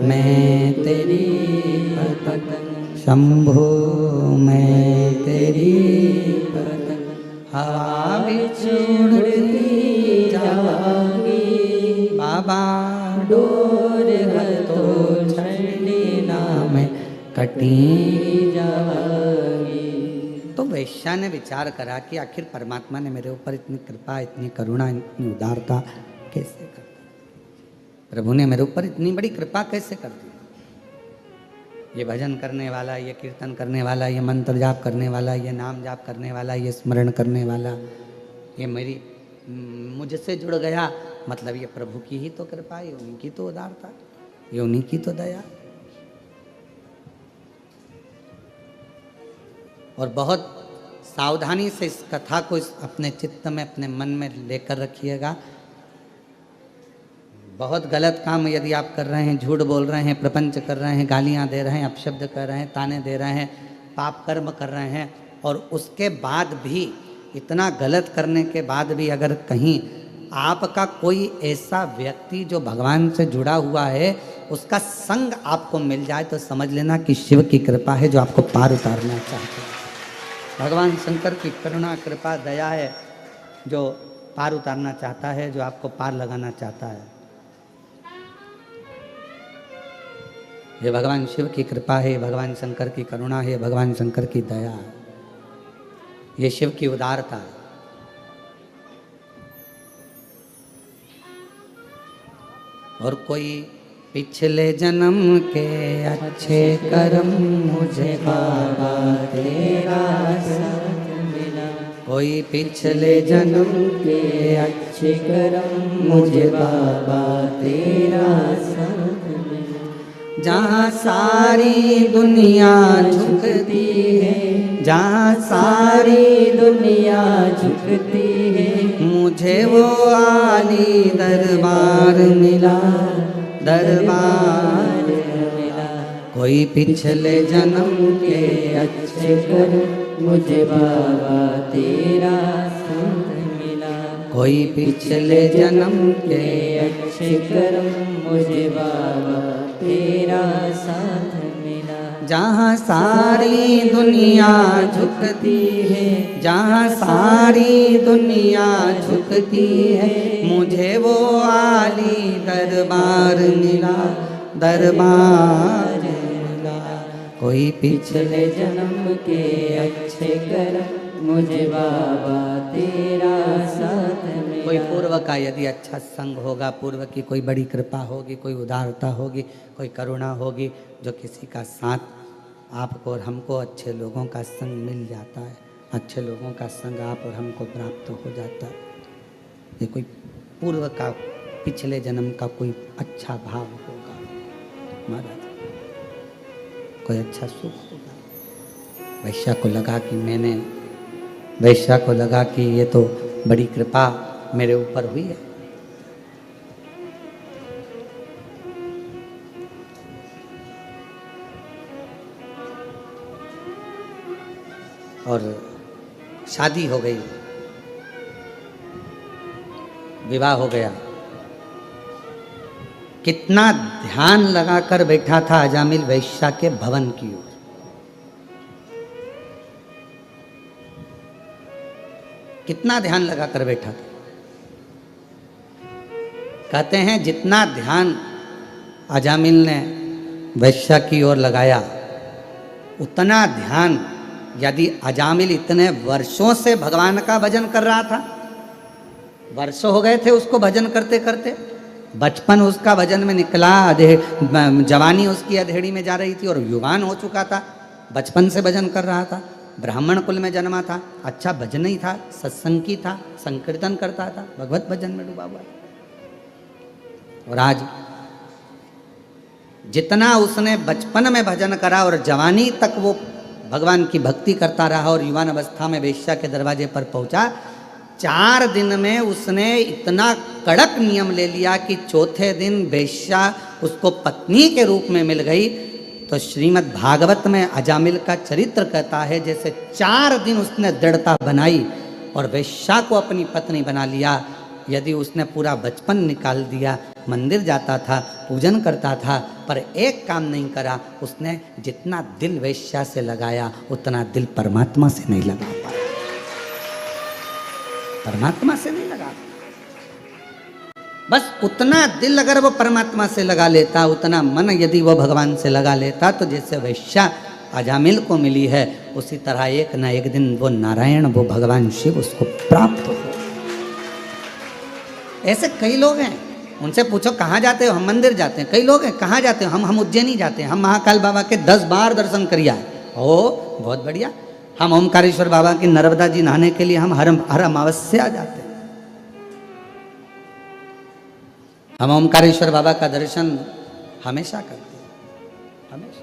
मैं तेरी पतंग, शंभो मैं तेरी पतंग, हवा विच उड़ती जावांगी बाबा, डोर हथो छड़ी नाम कटी जावांगी। तो वैश्या ने विचार करा कि आखिर परमात्मा ने मेरे ऊपर इतनी कृपा, इतनी करुणा, इतनी उदारता कैसे कर दी, प्रभु ने मेरे ऊपर इतनी बड़ी कृपा कैसे कर दी। ये भजन करने वाला, ये कीर्तन करने वाला, ये मंत्र जाप करने वाला, ये नाम जाप करने वाला, ये स्मरण करने वाला, ये मेरी मुझसे जुड़ गया, मतलब ये प्रभु की ही तो कृपा, ये उन्हीं की तो उदारता, ये उन्हीं की तो दया। और बहुत सावधानी से इस कथा को अपने चित्त में, अपने मन में लेकर रखिएगा। बहुत गलत काम यदि आप कर रहे हैं, झूठ बोल रहे हैं, प्रपंच कर रहे हैं, गालियां दे रहे हैं, अपशब्द कर रहे हैं, ताने दे रहे हैं, पाप कर्म कर रहे हैं, और उसके बाद भी, इतना गलत करने के बाद भी अगर कहीं आपका कोई ऐसा व्यक्ति जो भगवान से जुड़ा हुआ है, उसका संग आपको मिल जाए, तो समझ लेना कि शिव की कृपा है जो आपको पार उतारना चाहते हैं। भगवान शंकर की करुणा, कृपा, दया है जो पार उतारना चाहता है, जो आपको पार लगाना चाहता है। ये भगवान शिव की कृपा है, भगवान शंकर की करुणा है, भगवान शंकर की दया है, ये शिव की उदारता है। और कोई पिछले जन्म के अच्छे कर्म मुझे बाबा तेरा साथ मिला, कोई पिछले जन्म के अच्छे कर्म मुझे बाबा तेरा साथ मिला, जहाँ सारी दुनिया झुकती है, जहाँ सारी दुनिया झुकती है, मुझे वो आली दरबार मिला, दरबार मिला। कोई पिछले जन्म के अच्छे कर मुझे बाबा तेरा संग मिला, कोई पिछले जन्म के अच्छे कर्म मुझे बाबा तेरा साथ मिला। जहाँ सारी दुनिया झुकती है, जहाँ सारी दुनिया झुकती है, मुझे वो आली दरबार मिला, दरबार मिला। कोई पिछले जन्म के अच्छे कर्म मुझे बाबा तेरा साथ मिला। कोई पूर्व का यदि अच्छा संग होगा, पूर्व की कोई बड़ी कृपा होगी, कोई उदारता होगी, कोई करुणा होगी, जो किसी का साथ आपको और हमको अच्छे लोगों का संग मिल जाता है, अच्छे लोगों का संग आप और हमको प्राप्त हो जाता है। ये कोई पूर्व का पिछले जन्म का कोई अच्छा भाव होगा महाराज, कोई अच्छा सुख होगा। वैश्या को लगा कि मैंने, वैश्या को लगा कि ये तो बड़ी कृपा मेरे ऊपर हुई है। और शादी हो गई, विवाह हो गया। कितना ध्यान लगाकर बैठा था अजामिल वैश्या के भवन की ओर। कितना ध्यान लगाकर बैठा था। कहते हैं जितना ध्यान अजामिल ने वैश्या की ओर लगाया, उतना ध्यान यदि अजामिल इतने वर्षों से भगवान का भजन कर रहा था, वर्षों हो गए थे उसको भजन करते करते, बचपन उसका भजन में निकला, जवानी उसकी अधेड़ी में जा रही थी और युवान हो चुका था, बचपन से भजन कर रहा था, ब्राह्मण कुल में जन्मा था, अच्छा भजन ही था, सत्संगी था, संकीर्तन करता था, भगवत भजन में डूबा हुआ था। और आज जितना उसने बचपन में भजन करा और जवानी तक वो भगवान की भक्ति करता रहा और युवान अवस्था में वेश्या के दरवाजे पर पहुंचा, 4 दिन में उसने इतना कड़क नियम ले लिया कि चौथे दिन वेश्या उसको पत्नी के रूप में मिल गई। तो श्रीमद् भागवत में अजामिल का चरित्र कहता है जैसे 4 दिन उसने दृढ़ता बनाई और वेश्या को अपनी पत्नी बना लिया। यदि उसने पूरा बचपन निकाल दिया, मंदिर जाता था, पूजन करता था, पर एक काम नहीं करा, उसने जितना दिल वेश्या से लगाया उतना दिल परमात्मा से नहीं लगा पाया, परमात्मा से नहीं लगा। बस उतना दिल अगर वो परमात्मा से लगा लेता, उतना मन यदि वो भगवान से लगा लेता, तो जैसे वेश्या अजामिल को मिली है, उसी तरह एक ना एक दिन वो नारायण, वो भगवान शिव उसको प्राप्त हो। ऐसे कई लोग हैं, उनसे पूछो कहाँ जाते हो, हम मंदिर जाते हैं। कई लोग हैं कहाँ जाते हो, हम उज्जैनी जाते हैं, हम महाकाल बाबा के 10 बार दर्शन करिया। ओ बहुत बढ़िया। हम ओमकारेश्वर बाबा की नर्मदा जी नहाने के लिए हम हर अमावस्या जाते हैं। हम ओमकारेश्वर बाबा का दर्शन हमेशा करते हैं, हमेशा।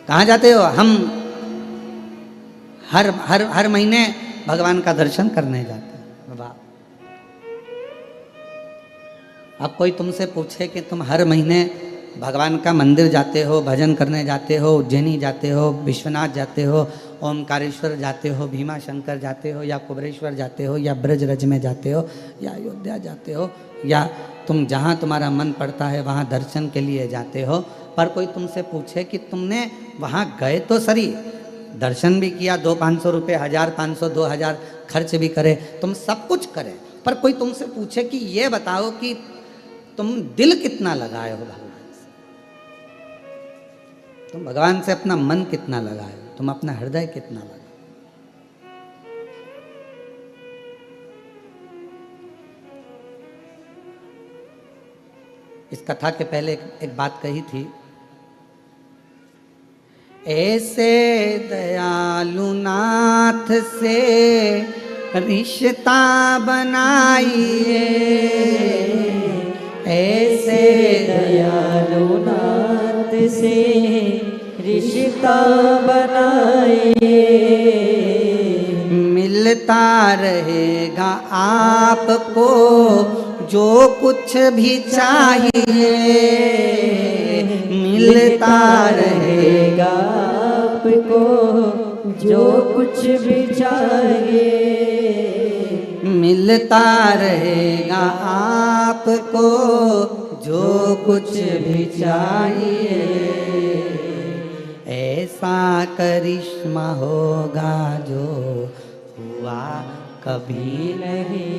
कहाँ जाते हो, हम हर महीने भगवान का दर्शन करने जाते हैं। वाह। अब कोई तुमसे पूछे कि तुम हर महीने भगवान का मंदिर जाते हो, भजन करने जाते हो, उज्जैनी जाते हो, विश्वनाथ जाते हो, ओमकारेश्वर जाते हो, भीमा शंकर जाते हो, या कुबरेश्वर जाते हो, या ब्रजरज में जाते हो, या अयोध्या जाते हो, या तुम जहाँ तुम्हारा मन पड़ता है वहाँ दर्शन के लिए जाते हो, पर कोई तुमसे पूछे कि तुमने वहाँ गए तो सही, दर्शन भी किया, 200-500 रुपये, 1000-500, 2000 खर्च भी करे, तुम सब कुछ करे, पर कोई तुमसे पूछे कि ये बताओ कि तुम दिल कितना लगाए हो भगवान से, तुम भगवान से अपना मन कितना लगाए हो, तुम अपना हृदय कितना लगाए। इस कथा के पहले एक बात कही थी, ऐसे दयालु नाथ से रिश्ता बनाइए, ऐसे से रिश्ता बनाए, मिलता रहेगा आपको जो कुछ भी चाहिए, मिलता रहेगा आपको जो कुछ भी चाहिए, मिलता रहेगा आपको जो कुछ भी चाहिए। ऐसा करिश्मा होगा जो हुआ कभी नहीं,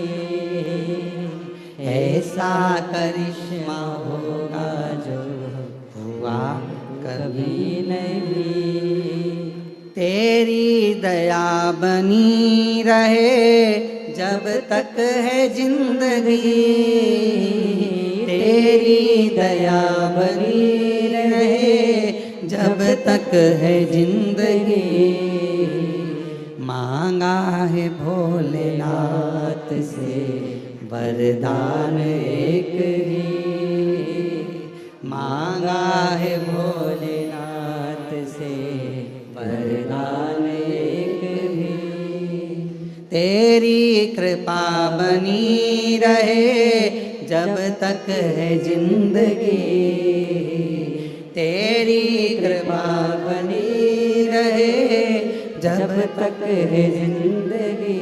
ऐसा करिश्मा होगा जो हुआ कभी नहीं। तेरी दया बनी रहे जब तक है जिंदगी, तेरी दया बनी रहे जब तक है जिंदगी। मांगा है भोलेनाथ से वरदान एक ही, मांगा है भोलेनाथ से वरदान एक ही। तेरी कृपा बनी रहे जब तक है जिंदगी, तेरी कृपा बनी रहे जब तक है जिंदगी।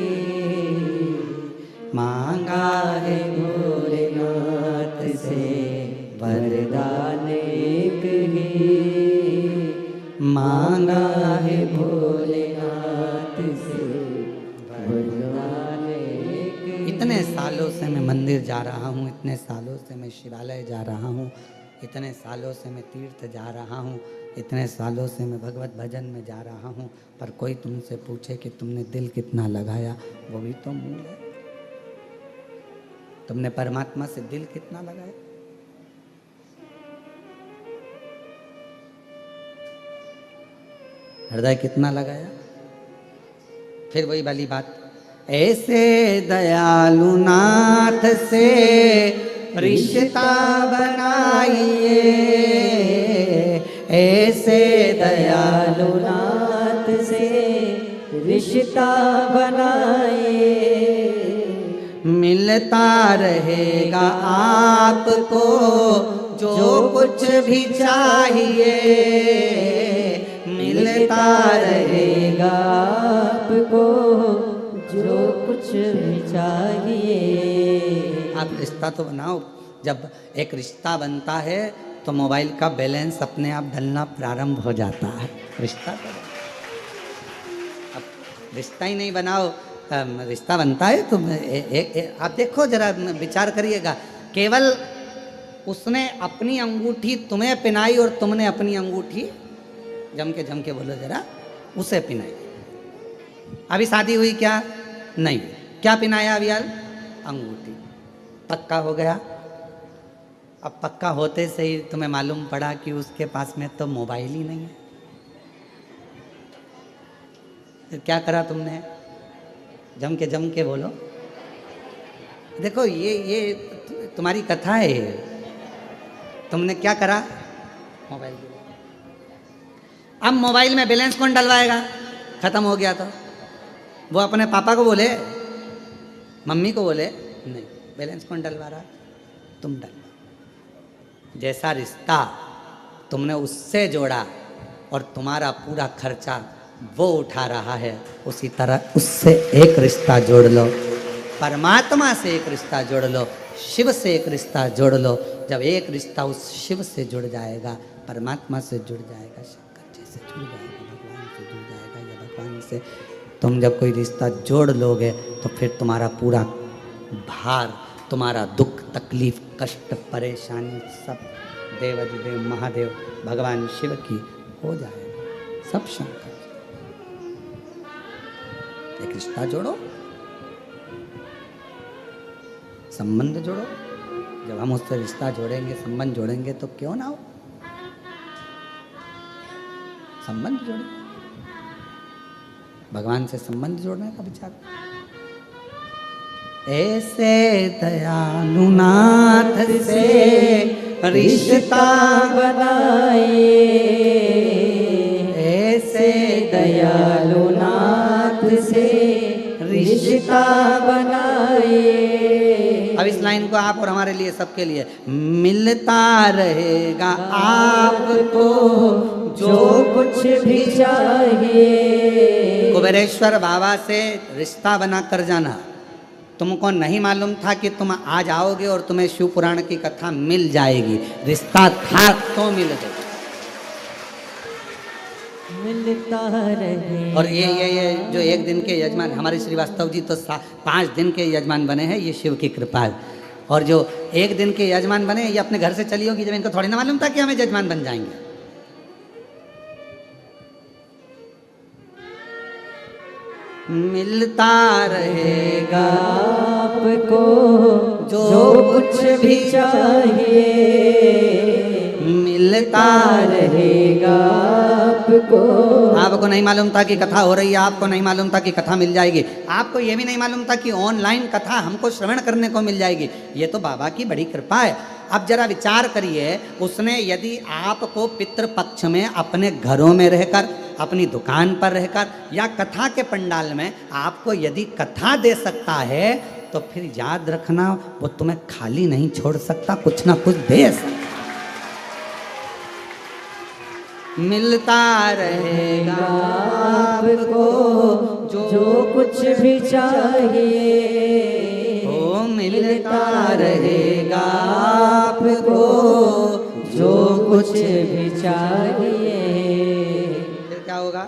मांगा है भोलेनाथ से वरदान एक ही, मांगा है भोलेनाथ से वरदान एक ही। इतने सालों से मैं मंदिर जा रहा हूँ, इतने सालों से मैं शिवालय जा रहा हूँ, इतने सालों से मैं तीर्थ जा रहा हूँ, इतने सालों से मैं भगवत भजन में जा रहा हूँ, पर कोई तुमसे पूछे कि तुमने दिल कितना लगाया, वो भी तो मूल है। तुमने परमात्मा से दिल कितना लगाया? हृदय कितना लगाया? फिर वही वाली बात, ऐसे दयालु नाथ से रिश्ता बनाइए, ऐसे दयालु नाथ से रिश्ता बनाइए। मिलता रहेगा आपको जो कुछ भी चाहिए, मिलता रहेगा आपको जो कुछ भी चाहिए। आप रिश्ता तो बनाओ। जब एक रिश्ता बनता है तो मोबाइल का बैलेंस अपने आप डलना प्रारंभ हो जाता है। रिश्ता तो अब रिश्ता ही नहीं बनाओ, रिश्ता बनता है तो आप देखो जरा, विचार करिएगा, केवल उसने अपनी अंगूठी तुम्हें पहनाई और तुमने अपनी अंगूठी जम के बोलो जरा, उसे पहनाई। अभी शादी हुई क्या? नहीं। क्या पहनाया अभी यार? अंगूठी। पक्का हो गया। अब पक्का होते से ही तुम्हें मालूम पड़ा कि उसके पास में तो मोबाइल ही नहीं है, तो क्या करा तुमने? जम के बोलो। देखो ये तुम्हारी कथा है। तुमने क्या करा? मोबाइल दिया। अब मोबाइल में बैलेंस कौन डलवाएगा? खत्म हो गया तो वो अपने पापा को बोले, मम्मी को बोले, नहीं, बैलेंस कौन डलवा रहा? तुम डलवा। जैसा रिश्ता तुमने उससे जोड़ा और तुम्हारा पूरा खर्चा वो उठा रहा है, उसी तरह उससे एक रिश्ता जोड़ लो, परमात्मा से एक रिश्ता जोड़ लो, शिव से एक रिश्ता जोड़ लो। जब एक रिश्ता उस शिव से जुड़ जाएगा, परमात्मा से जुड़ जाएगा, शंकर जी से जुड़ जाएगा, भगवान से जुड़ जाएगा, या भगवान से तुम जब कोई रिश्ता जोड़ लोगे तो फिर तुम्हारा पूरा भार, तुम्हारा दुख, तकलीफ, कष्ट, परेशानी सब देवाधिदेव महादेव भगवान शिव की हो जाएगा, सब शंकर। एक रिश्ता जोड़ो, संबंध जोड़ो। जब हम उससे रिश्ता जोड़ेंगे, संबंध जोड़ेंगे तो क्यों ना हो, संबंध जोड़ो। भगवान से संबंध जोड़ने का विचार। ऐसे दयालु नाथ से रिश्ता बनाए, ऐसे दयालु नाथ से रिश्ता बनाए। अब इस लाइन को आप और हमारे लिए, सबके लिए, मिलता रहेगा आपको जो कुछ भी चाहिए। कुबेरेश्वर बाबा से रिश्ता बना कर जाना। तुमको नहीं मालूम था कि तुम आज आओगे और तुम्हें शिव पुराण की कथा मिल जाएगी, रिश्ता था तो मिल गई। मिलता रहे। और ये जो एक दिन के यजमान हमारे श्रीवास्तव जी तो 5 दिन के यजमान बने हैं, ये शिव की कृपा है। और जो एक दिन के यजमान बने, ये अपने घर से चली होगी, जब इनको थोड़ी ना मालूम था कि हमें यजमान बन जाएंगे। मिलता रहेगा आपको जो कुछ भी चाहिए, मिलता रहेगा आपको। आपको नहीं मालूम था कि कथा हो रही है, आपको नहीं मालूम था कि कथा मिल जाएगी, आपको यह भी नहीं मालूम था कि ऑनलाइन कथा हमको श्रवण करने को मिल जाएगी। ये तो बाबा की बड़ी कृपा है। अब जरा विचार करिए, उसने यदि आपको पितृपक्ष में अपने घरों में रहकर, अपनी दुकान पर रहकर या कथा के पंडाल में आपको यदि कथा दे सकता है, तो फिर याद रखना वो तुम्हें खाली नहीं छोड़ सकता, कुछ ना कुछ दे सकता। मिलता रहेगा आपको जो कुछ भी चाहिए, ओ मिलता रहेगा आपको जो कुछ भी चाहिए। फिर क्या होगा?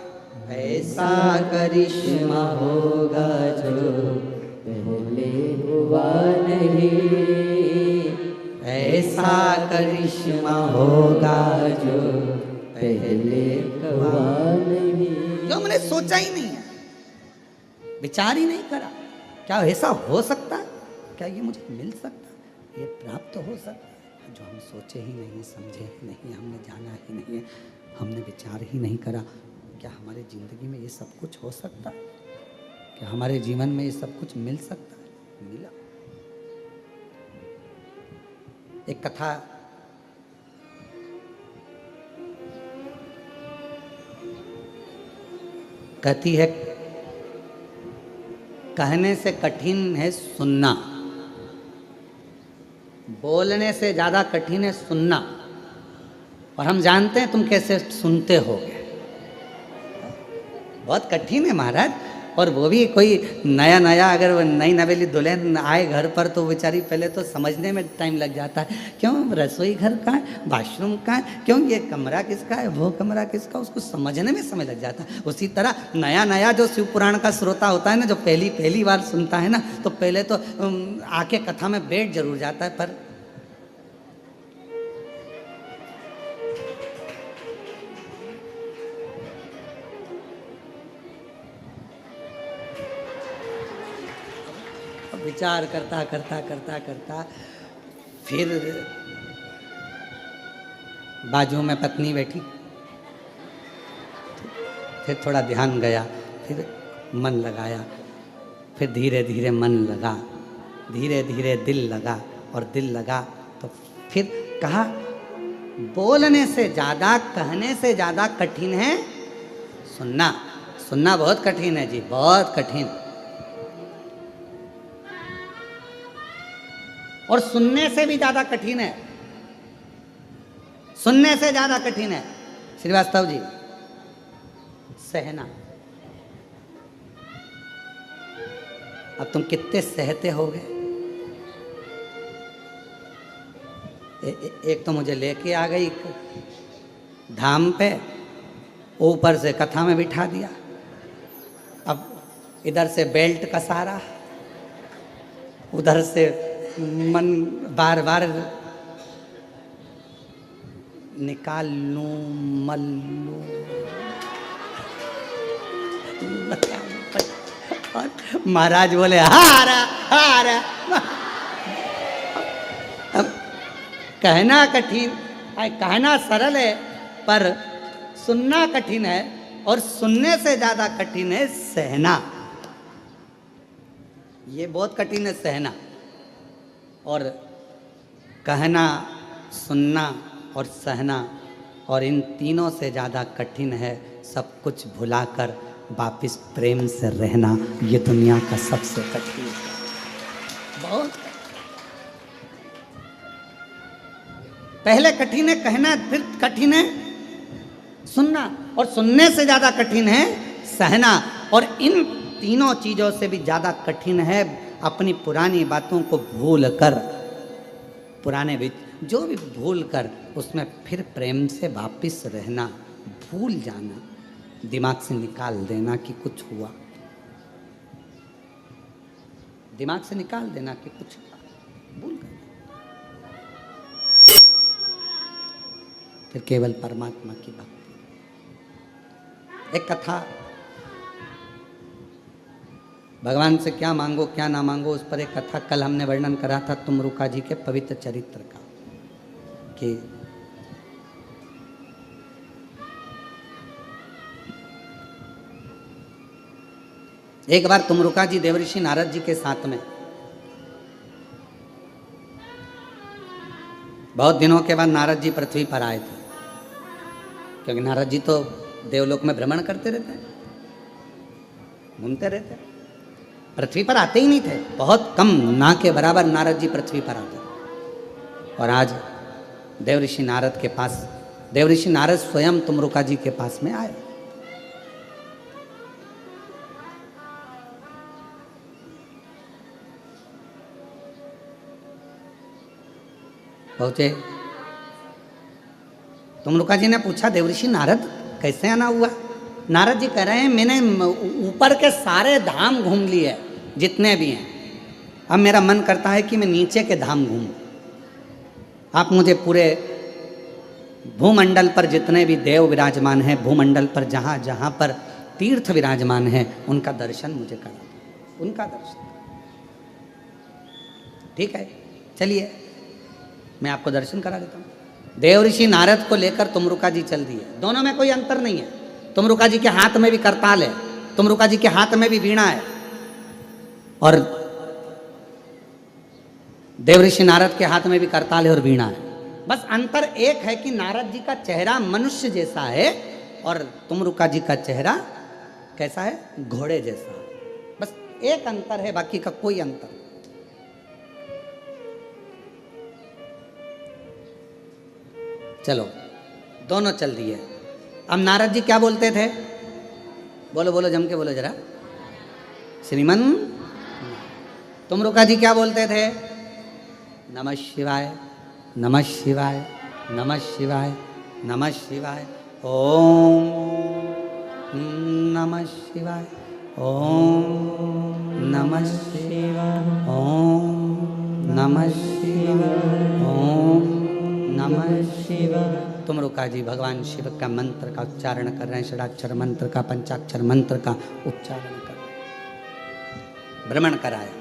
ऐसा करिश्मा होगा जो पहले हुआ नहीं, ऐसा करिश्मा होगा जो पहले हुआ नहीं। जो मैंने सोचा ही नहीं है, विचार ही नहीं करा, क्या ऐसा हो सकता है? क्या ये मुझे मिल सकता है? ये प्राप्त हो सकता है? जो हम सोचे ही नहीं, समझे ही नहीं, हमने जाना ही नहीं है, हमने विचार ही नहीं करा, क्या हमारे जिंदगी में ये सब कुछ हो सकता है? क्या हमारे जीवन में ये सब कुछ मिल सकता है? मिला। एक कथा कहती है, कहने से कठिन है सुनना, बोलने से ज्यादा कठिन है सुनना। और हम जानते हैं तुम कैसे सुनते होगे, बहुत कठिन है महाराज। और वो भी कोई नया नया, अगर वो नई नवेली दुल्हन आए घर पर तो बेचारी पहले तो समझने में टाइम लग जाता है, क्यों रसोई घर कहाँ है, वॉशरूम कहाँ है, क्यों ये कमरा किसका है, वो कमरा किसका, उसको समझने में समय लग जाता है। उसी तरह नया नया जो शिव पुराण का श्रोता होता है ना, जो पहली बार सुनता है ना, तो पहले तो आके कथा में बैठ जरूर जाता है, पर विचार करता करता करता करता फिर बाजू में पत्नी बैठी, फिर थोड़ा ध्यान गया, फिर मन लगाया, फिर धीरे धीरे मन लगा, धीरे धीरे दिल लगा, और दिल लगा तो फिर कहा, बोलने से ज़्यादा, कहने से ज़्यादा कठिन है सुनना। सुनना बहुत कठिन है जी, बहुत कठिन। और सुनने से भी ज्यादा कठिन है, सुनने से ज्यादा कठिन है श्रीवास्तव जी सहना। अब तुम कितने सहते होगे? एक तो मुझे लेके आ गई धाम पे, ऊपर से कथा में बिठा दिया, अब इधर से बेल्ट का सारा, उधर से मन बार बार निकाल लूं मल लूं, और महाराज बोले हारा हारा। अब कहना कठिन, कहना सरल है, पर सुनना कठिन है, और सुनने से ज्यादा कठिन है सहना। ये बहुत कठिन है सहना। और कहना सुनना और सहना, और इन तीनों से ज़्यादा कठिन है सब कुछ भुलाकर वापिस प्रेम से रहना। ये दुनिया का सबसे कठिन है, बहुत पहले कठिन है कहना, फिर कठिन है सुनना, और सुनने से ज़्यादा कठिन है सहना, और इन तीनों चीज़ों से भी ज़्यादा कठिन है अपनी पुरानी बातों को भूल कर, पुराने भी जो भी भूल कर उसमें फिर प्रेम से वापिस रहना, भूल जाना, दिमाग से निकाल देना कि कुछ हुआ, दिमाग से निकाल देना कि कुछ हुआ, भूल कर फिर केवल परमात्मा की भक्ति। एक कथा, भगवान से क्या मांगो क्या ना मांगो, उस पर एक कथा कल हमने वर्णन करा था तुमरुका जी के पवित्र चरित्र का, कि एक बार तुमरुका जी देवऋषि नारद जी के साथ में बहुत दिनों के बाद नारद जी पृथ्वी पर आए थे, क्योंकि नारद जी तो देवलोक में भ्रमण करते रहते हैं, घूमते रहते हैं, पृथ्वी पर आते ही नहीं थे, बहुत कम, ना के बराबर नारद जी पृथ्वी पर आते। और आज देवऋषि नारद के पास, देवऋषि नारद स्वयं तुमरुका जी के पास में आए। पहुंचे, तुमरुका जी ने पूछा देवऋषि नारद कैसे आना हुआ? नारद जी कह रहे हैं मैंने ऊपर के सारे धाम घूम लिए जितने भी हैं, अब मेरा मन करता है कि मैं नीचे के धाम घूमूं। आप मुझे पूरे भूमंडल पर जितने भी देव विराजमान हैं, भूमंडल पर जहाँ जहाँ पर तीर्थ विराजमान हैं, उनका दर्शन मुझे करा दो, उनका दर्शन। ठीक है, चलिए मैं आपको दर्शन करा देता हूँ। देवऋषि नारद को लेकर तुमरुका जी चल दिए, दोनों में कोई अंतर नहीं है। तुमरुका जी के हाथ में भी करताल है, तुमरुका जी के हाथ में भी वीणा है, और देवऋषि नारद के हाथ में भी करताल है और वीणा है। बस अंतर एक है कि नारद जी का चेहरा मनुष्य जैसा है और तुमरुका जी का चेहरा कैसा है? घोड़े जैसा। बस एक अंतर है, बाकी का कोई अंतर नहीं। चलो दोनों चल दिए। अब नारद जी क्या बोलते थे? बोलो बोलो, जम के बोलो जरा। श्रीमन। तुमरुका जी क्या बोलते थे? नमः शिवाय, नमः शिवाय, नमः शिवाय, नमः शिवाय, ओम नमः शिवाय, ओम नमः शिवाय, ओम नमः शिवाय, ओम नमः शिवाय। तुमरुका जी भगवान शिव का मंत्र का उच्चारण कर रहे हैं, षडाक्षर मंत्र का, पंचाक्षर मंत्र का उच्चारण कर रहे हैं। भ्रमण कराया।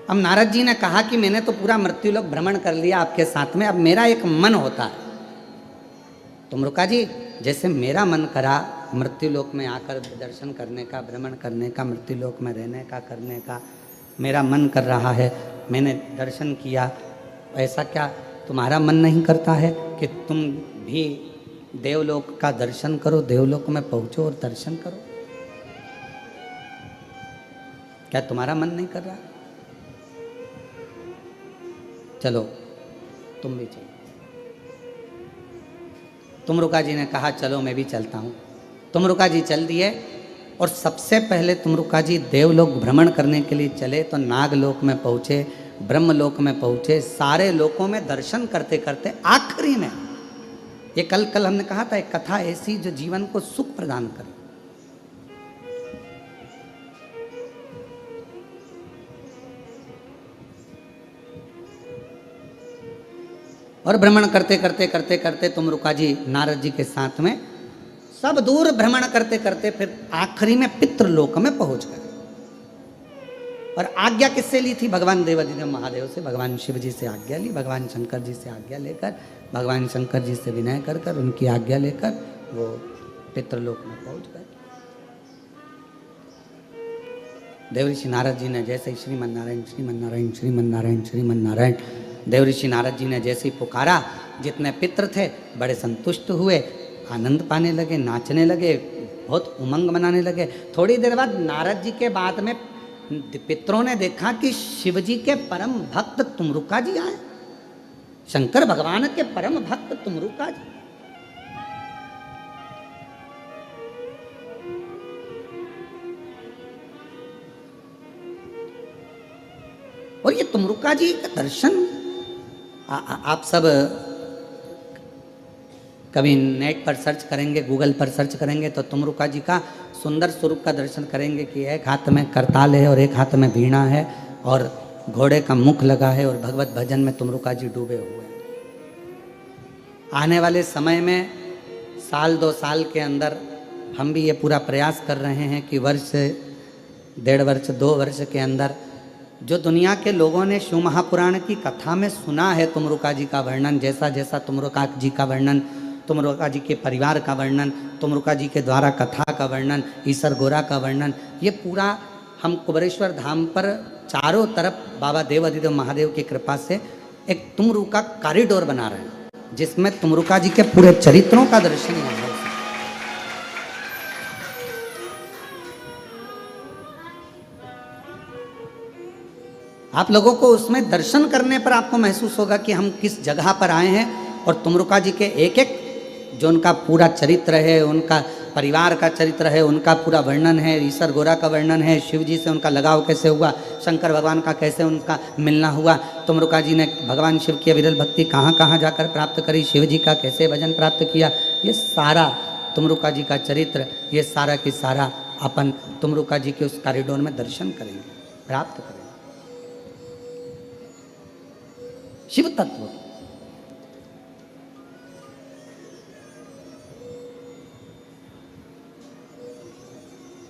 अब नारद जी ने कहा कि मैंने तो पूरा मृत्युलोक भ्रमण कर लिया आपके साथ में, अब मेरा एक मन होता है। तुमरुका जी, जैसे मेरा मन करा मृत्युलोक में आकर दर्शन करने का, भ्रमण करने का, मृत्युलोक में रहने का, करने का मेरा मन कर रहा है, मैंने दर्शन किया, ऐसा क्या तुम्हारा मन नहीं करता है कि तुम भी देवलोक का दर्शन करो, देवलोक में पहुँचो और दर्शन करो? क्या तुम्हारा मन नहीं कर रहा? चलो तुम भी चलो। तुमरुका जी ने कहा चलो मैं भी चलता हूँ। तुमरुका जी चल दिए और सबसे पहले तुमरुका जी देवलोक भ्रमण करने के लिए चले तो नागलोक में पहुँचे, ब्रह्मलोक में पहुँचे, सारे लोकों में दर्शन करते करते आखिरी में, ये कल हमने कहा था एक कथा ऐसी जो जीवन को सुख प्रदान करे। और भ्रमण करते करते करते करते तुमरुका जी नारद जी के साथ में सब दूर भ्रमण करते करते फिर आखिरी में पितृलोक में पहुंच गए। और आज्ञा किससे ली थी? भगवान देवाधिदेव महादेव से, भगवान शिव जी से आज्ञा ली, भगवान शंकर जी से आज्ञा लेकर, भगवान शंकर जी से विनय कर कर उनकी आज्ञा लेकर वो पितृलोक में पहुंच गए। देवऋषि नारद जी ने जैसे ही श्रीमन नारायण श्रीमन नारायण श्रीमन नारायण श्रीमन नारायण, देवऋषि नारद जी ने जैसे ही पुकारा, जितने पितृ थे बड़े संतुष्ट हुए, आनंद पाने लगे, नाचने लगे, बहुत उमंग मनाने लगे। थोड़ी देर बाद नारद जी के बाद में पितरों ने देखा कि शिव जी के परम भक्त तुमरुका जी आए, शंकर भगवान के परम भक्त तुमरुका जी। और ये तुमरुका जी का दर्शन आप सब कभी नेट पर सर्च करेंगे, गूगल पर सर्च करेंगे तो तुमरुका जी का सुंदर स्वरूप का दर्शन करेंगे कि एक हाथ में करताल है और एक हाथ में वीणा है और घोड़े का मुख लगा है और भगवत भजन में तुमरुका जी डूबे हुए हैं। आने वाले समय में साल 2 साल के अंदर हम भी ये पूरा प्रयास कर रहे हैं कि वर्ष 1.5 वर्ष 2 वर्ष के अंदर जो दुनिया के लोगों ने शिव महापुराण की कथा में सुना है तुमरुका जी का वर्णन, जैसा जैसा तुमरुका जी का वर्णन, तुमरुका जी के परिवार का वर्णन, तुमरुका जी के द्वारा कथा का वर्णन, ईसर गोरा का वर्णन, ये पूरा हम कुबरेश्वर धाम पर चारों तरफ बाबा देवाधिदेव महादेव की कृपा से एक तुमरुका कॉरिडोर बना रहे हैं, जिसमें तुमरुका जी के पूरे चरित्रों का दर्शन यहाँ है। आप लोगों को उसमें दर्शन करने पर आपको महसूस होगा कि हम किस जगह पर आए हैं और तुमरुका जी के एक एक जो उनका पूरा चरित्र है, उनका परिवार का चरित्र है, उनका पूरा वर्णन है, ईसर गोरा का वर्णन है, शिव जी से उनका लगाव कैसे हुआ, शंकर भगवान का कैसे उनका मिलना हुआ, तुमरुका जी ने भगवान शिव की अविरल भक्ति कहाँ कहाँ जाकर प्राप्त करी, शिव जी का कैसे भजन प्राप्त किया, ये सारा तुमरुका जी का चरित्र, ये सारा की सारा अपन तुमरुका जी के उस कॉरिडोर में दर्शन करेंगे, प्राप्त करेंगे। शिव तत्व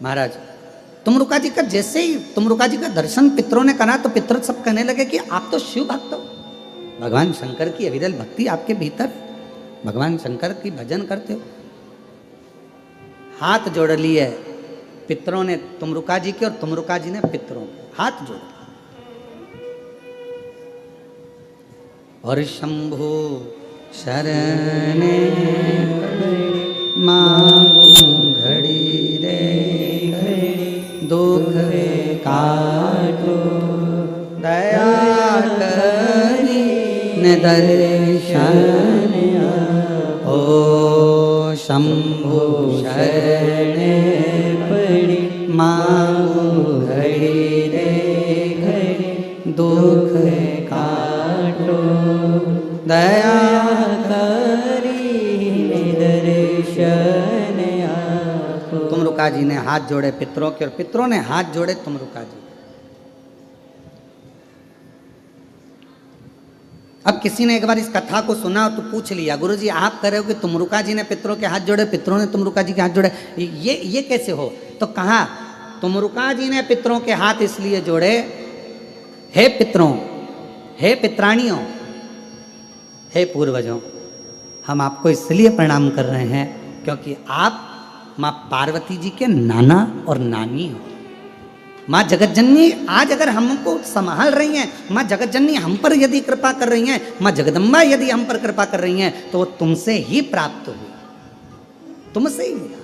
महाराज तुमरुका जी का जैसे ही तुमरुका जी का दर्शन पितरों ने करा तो पितर सब कहने लगे कि आप तो शिव भक्त हो, भगवान शंकर की अविरल भक्ति आपके भीतर, भगवान शंकर की भजन करते हो। हाथ जोड़ लिए पितरों ने तुमरुका जी के और तुमरुका जी ने पितरों के हाथ जोड़ लिए। और शंभु शरण मांगू घड़ी रे दुख काटो दया करी न दर्शन ओ शंभु शरण पड़ी मांगू घड़ी रे घड़ी दुख काटो दया करी दर्शन आपो। तुमरुका जी ने हाथ जोड़े पितरों के और पितरों ने हाथ जोड़े तुमरुका जी। अब किसी ने एक बार इस कथा को सुना तो पूछ लिया, गुरुजी आप कह रहे हो कि तुमरुका जी ने पितरों के हाथ जोड़े, पितरों ने तुमरुका जी के हाथ जोड़े, ये कैसे हो? तो कहा तुमरुका जी ने पितरों के हाथ इसलिए जोड़े, हे पितरों, हे पितरानियों, हे पूर्वजों, हम आपको इसलिए प्रणाम कर रहे हैं क्योंकि आप माँ पार्वती जी के नाना और नानी हो। माँ जगतजननी आज अगर हमको संभाल रही हैं, माँ जगतजननी हम पर यदि कृपा कर रही हैं, माँ जगदम्बा यदि हम पर कृपा कर रही हैं तो वो तुमसे ही प्राप्त हुई, तुमसे ही मिला।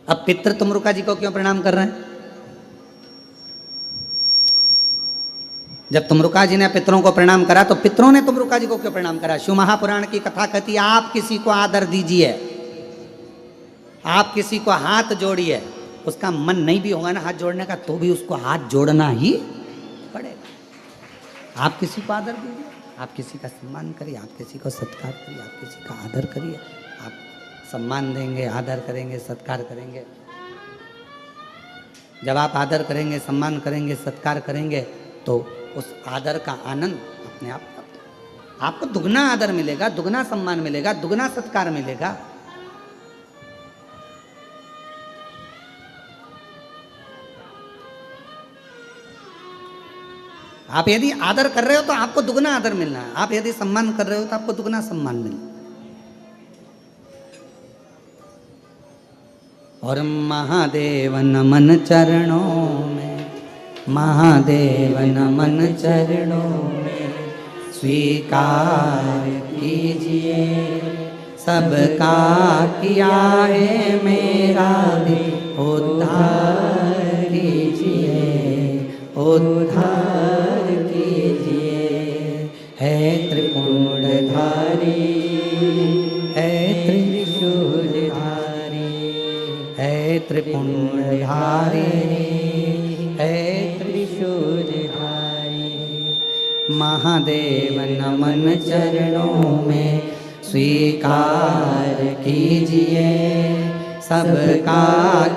अब पितृ तुमरुका जी को क्यों प्रणाम कर रहे हैं? जब तुमरुका जी ने पितरों को प्रणाम करा तो पितरों ने तुमरुका जी को क्यों प्रणाम करा? शिव महापुराण की कथा कहती है आप किसी को आदर दीजिए, आप किसी को हाथ जोड़िए, उसका मन नहीं भी होगा ना हाथ जोड़ने का तो भी उसको हाथ जोड़ना ही पड़ेगा। आप किसी को आदर दीजिए, आप किसी का सम्मान करिए, आप किसी को सत्कार करिए, आप किसी का आदर करिए। आप सम्मान देंगे, आदर करेंगे, सत्कार करेंगे, जब आप आदर करेंगे, सम्मान करेंगे, सत्कार करेंगे तो उस आदर का आनंद अपने आप आपको दुगना आदर मिलेगा, दुगना सम्मान मिलेगा, दुगना सत्कार मिलेगा। आप यदि आदर कर रहे हो तो आपको दुगना आदर मिलना है, आप यदि सम्मान कर रहे हो तो आपको दुगना सम्मान मिलना। और महादेव नमन चरणों में, महादेव नमन चरणों में, स्वीकार कीजिए सबका किया है मेरा भी उद्धार कीजिए, उद्धार कीजिए। है त्रिपुंडधारी, है त्रिशूलधारी, है त्रिपुंडधारी, है त्रिशूलधारी। महादेव नमन चरणों में, स्वीकार कीजिए सबका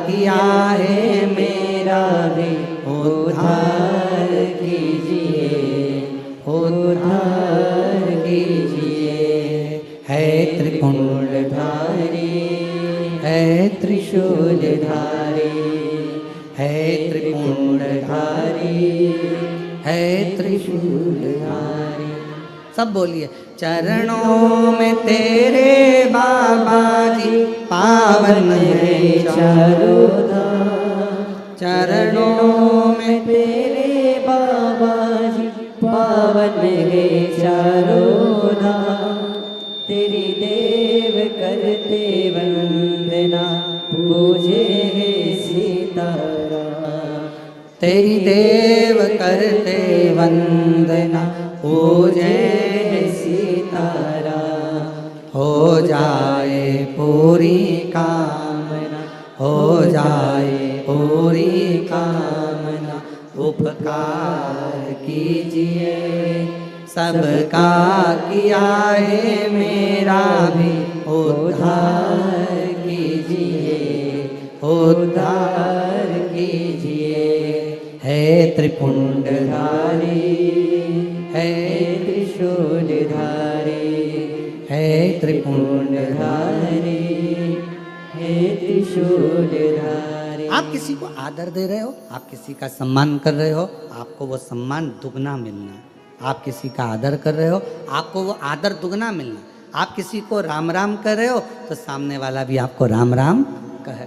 किया है मेरा भी उद्धार कीजिए, उद्धार कीजिए। है त्रिपुंडधारी, है त्रिशूलधारी, है त्रिपुंडधारी, है त्रिशूलधारी। सब बोलिए। चरणों में तेरे बाबा जी पावन है चारों धाम, चरणों में तेरे बाबा जी पावन है चारों धाम। तेरी देव करते वंदना, पूजे है सीताराम। तेरी देव करते वंदना, पूजे सीताराम। हो जाए पूरी कामना, हो जाए पूरी कामना। उपकार कीजिए सबका किया है मेरा भी उद्धार कीजिए, उद्धार कीजिए। है त्रिपुंडधारी, है त्रिशूलधारी, है त्रिपुंडधारी, है त्रिशूलधारी। आप किसी को आदर दे रहे हो, आप किसी का सम्मान कर रहे हो, आपको वो सम्मान दुगना मिलना। आप किसी का आदर कर रहे हो, आपको वो आदर दुगना मिलना। आप किसी को राम राम कर रहे हो तो सामने वाला भी आपको राम राम कह रहा है।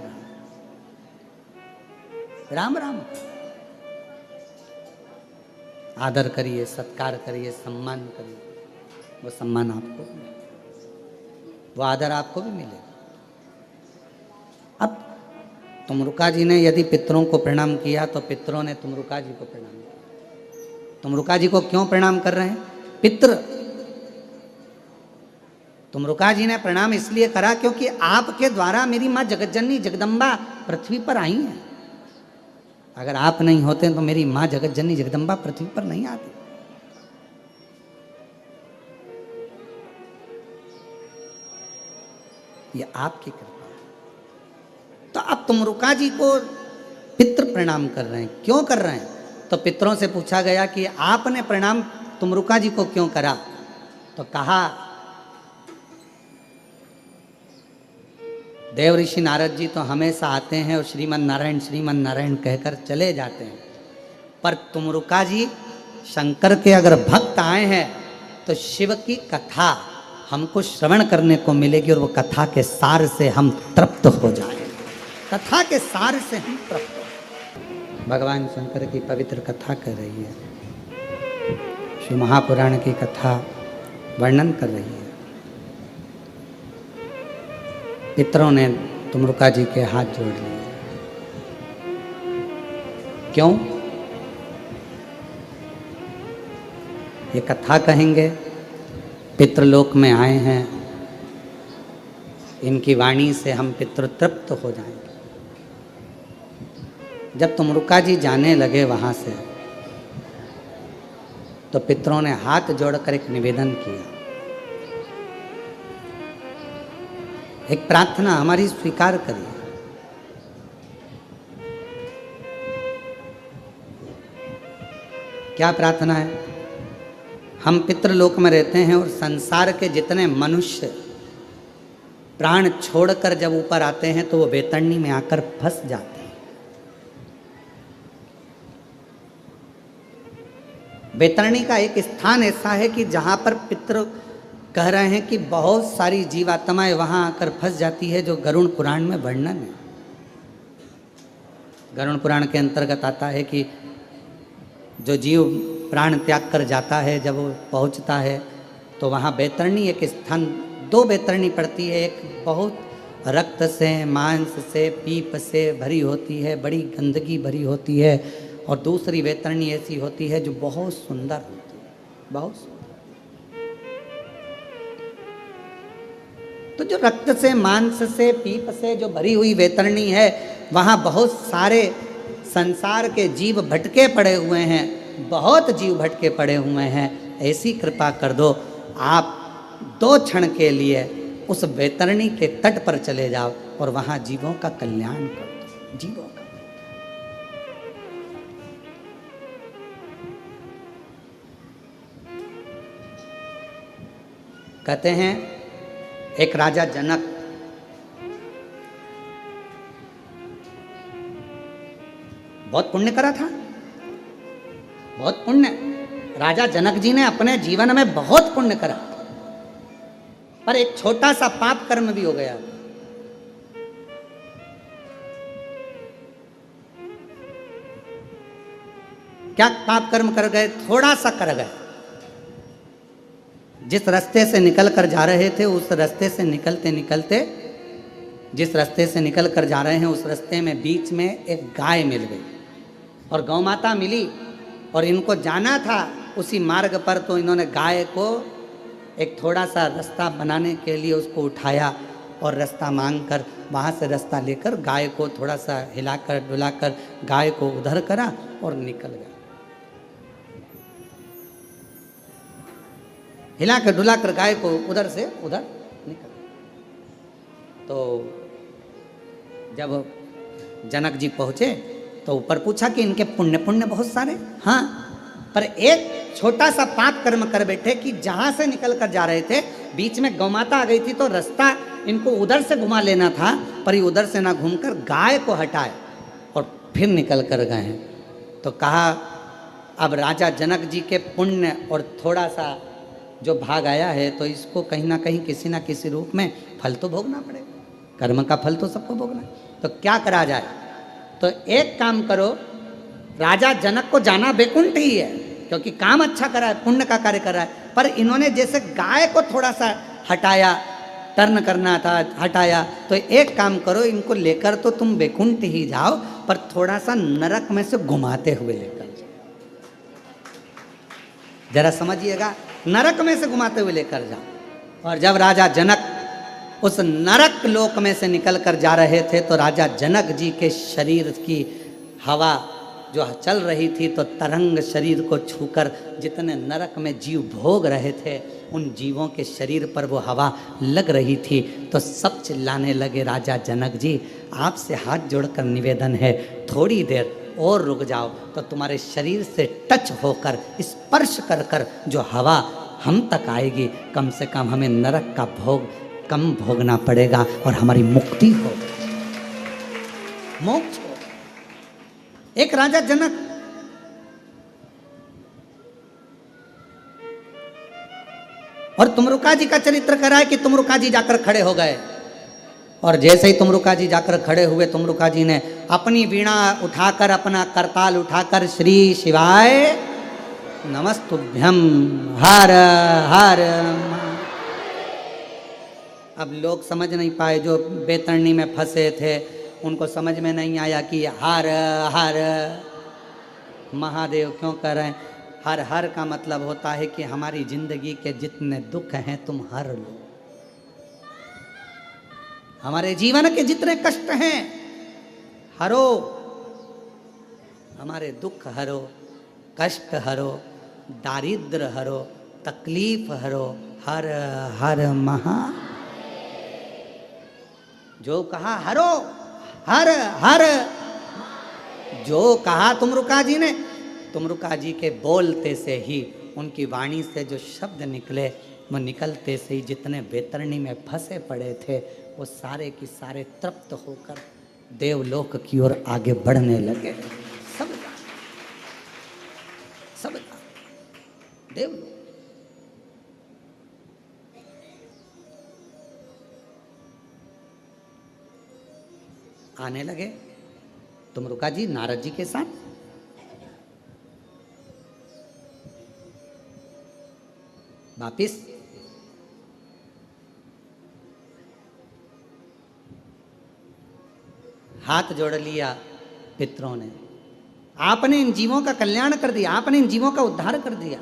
राम राम आदर करिए, सत्कार करिए, सम्मान करिए, वो सम्मान आपको, वो आदर आपको भी मिलेगा। अब तुमरुका जी ने यदि पितरों को प्रणाम किया तो पितरों ने तुमरुका जी को प्रणाम किया। तुमरुका जी को क्यों प्रणाम कर रहे हैं? पितृ। तुमरुका जी ने प्रणाम इसलिए करा क्योंकि आपके द्वारा मेरी माँ जगतजननी जगदम्बा पृथ्वी पर आई हैं। अगर आप नहीं होते तो मेरी माँ जगतजननी जगदम्बा पृथ्वी पर नहीं आती। ये आपकी कृपा है। तो अब तुमरुका जी को पितृ प्रणाम कर रहे हैं। क्यों कर रहे हैं? तो पितरों से पूछा गया कि आपने प्रणाम तुमरुका जी को क्यों करा? तो कहा देव ऋषि नारद जी तो हमेशा आते हैं और श्रीमन नारायण कहकर चले जाते हैं, पर तुमरुका जी शंकर के अगर भक्त आए हैं तो शिव की कथा हमको श्रवण करने को मिलेगी और वो कथा के सार से हम तृप्त हो जाएंगे। कथा के सार से हम तृप्त हो। भगवान शंकर की पवित्र कथा कर रही है, शिव महापुराण की कथा वर्णन कर रही है। पितरों ने तुमरुका जी के हाथ जोड़ लिए। क्यों? ये कथा कहेंगे, पितृलोक में आए हैं, इनकी वाणी से हम पितृ तृप्त हो जाएंगे। जब तुमरुका जी जाने लगे वहां से तो पितरों ने हाथ जोड़कर एक निवेदन किया, एक प्रार्थना हमारी स्वीकार करिए। क्या प्रार्थना है? हम पितृलोक में रहते हैं और संसार के जितने मनुष्य प्राण छोड़कर जब ऊपर आते हैं तो वो बैतरणी में आकर फंस जाते हैं। बैतरणी का एक स्थान ऐसा है कि जहाँ पर पितृ कह रहे हैं कि बहुत सारी जीवात्माएं वहाँ आकर फंस जाती है, जो गरुड़ पुराण में वर्णन है। गरुड़ पुराण के अंतर्गत आता है कि जो जीव प्राण त्याग कर जाता है, जब वो पहुंचता है तो वहाँ बैतरणी एक स्थान, दो बैतरणी पड़ती है। एक बहुत रक्त से, मांस से, पीप से भरी होती है, बड़ी गंदगी भरी होती है, और दूसरी बैतरणी ऐसी होती है जो बहुत सुंदर होती है, बहुत सुंदर। तो जो रक्त से, मांस से, पीप से जो भरी हुई बैतरणी है, वहाँ बहुत सारे संसार के जीव भटके पड़े हुए हैं, बहुत जीव भटके पड़े हुए हैं। ऐसी कृपा कर दो, आप 2 क्षण के लिए उस बैतरणी के तट पर चले जाओ और वहाँ जीवों का कल्याण कर दो, जीवों का। कहते हैं एक राजा जनक बहुत पुण्य करा था, बहुत पुण्य। राजा जनक जी ने अपने जीवन में बहुत पुण्य करा, पर एक छोटा सा पाप कर्म भी हो गया। क्या पाप कर्म कर गए? थोड़ा सा कर गए। जिस रास्ते से निकल कर जा रहे थे, उस रास्ते से निकलते निकलते, जिस रास्ते से निकल कर जा रहे हैं, उस रास्ते में बीच में एक गाय मिल गई और गौ माता मिली, और इनको जाना था उसी मार्ग पर। तो इन्होंने गाय को एक थोड़ा सा रास्ता बनाने के लिए उसको उठाया और रास्ता मांग कर वहाँ से रास्ता लेकर गाय को थोड़ा सा हिलाकर डुलाकर गाय को उधर करा और निकल गया। हिलाकर डुलाकर गाय को उधर से उधर निकल। तो जब जनक जी पहुँचे तो ऊपर पूछा कि इनके पुण्य बहुत सारे, हाँ, पर एक छोटा सा पाप कर्म कर बैठे कि जहाँ से निकल कर जा रहे थे बीच में गौमाता आ गई थी, तो रास्ता इनको उधर से घुमा लेना था, पर ये उधर से ना घूमकर गाय को हटाए और फिर निकल कर गए हैं। तो कहा अब राजा जनक जी के पुण्य और थोड़ा सा जो भाग आया है, तो इसको कहीं ना कहीं किसी ना किसी रूप में फल तो भोगना पड़ेगा, कर्म का फल तो सबको भोगना है। तो क्या करा जाए? तो एक काम करो, राजा जनक को जाना बैकुंठ ही है, क्योंकि काम अच्छा करा है, पुण्य का कार्य करा है, पर इन्होंने जैसे गाय को थोड़ा सा हटाया, टर्न करना था, हटाया, तो एक काम करो, इनको लेकर तो तुम बैकुंठ ही जाओ, पर थोड़ा सा नरक में से घुमाते हुए लेकर जाओ। जरा समझिएगा, नरक में से घुमाते हुए लेकर जाओ। और जब राजा जनक उस नरक लोक में से निकल कर जा रहे थे, तो राजा जनक जी के शरीर की हवा जो चल रही थी, तो तरंग शरीर को छूकर जितने नरक में जीव भोग रहे थे, उन जीवों के शरीर पर वो हवा लग रही थी। तो सब चिल्लाने लगे, राजा जनक जी, आपसे हाथ जोड़कर निवेदन है, थोड़ी देर और रुक जाओ, तो तुम्हारे शरीर से टच होकर, स्पर्श कर कर जो हवा हम तक आएगी, कम से कम हमें नरक का भोग कम भोगना पड़ेगा और हमारी मुक्ति हो, मोक्ष हो। एक राजा जनक और तुमरुका जी का चरित्र करा है कि तुमरुका जी जाकर खड़े हो गए, और जैसे ही तुमरुका जी जाकर खड़े हुए, तुमरुका जी ने अपनी वीणा उठाकर, अपना करताल उठाकर, श्री शिवाय नमस्तुभ्यम हर हर। अब लोग समझ नहीं पाए, जो बैतरणी में फंसे थे, उनको समझ में नहीं आया कि हर हर महादेव क्यों कर रहे हैं। हर हर का मतलब होता है कि हमारी जिंदगी के जितने दुख हैं तुम हर लो, हमारे जीवन के जितने कष्ट हैं हरो, हमारे दुख हरो, कष्ट हरो, दारिद्र हरो, तकलीफ हरो, हर हर महा। जो कहा हरो, हर हर, जो कहा तुमरुका जी ने, तुमरुका जी के बोलते से ही, उनकी वाणी से जो शब्द निकले, वो निकलते से ही जितने बैतरणी में फंसे पड़े थे, वो सारे की सारे तृप्त होकर देवलोक की ओर आगे बढ़ने लगे। सब देवलोक आने लगे। तुम रुका जी नारद जी के साथ। वापिस हाथ जोड़ लिया पितरों ने, आपने इन जीवों का कल्याण कर दिया, आपने इन जीवों का उद्धार कर दिया,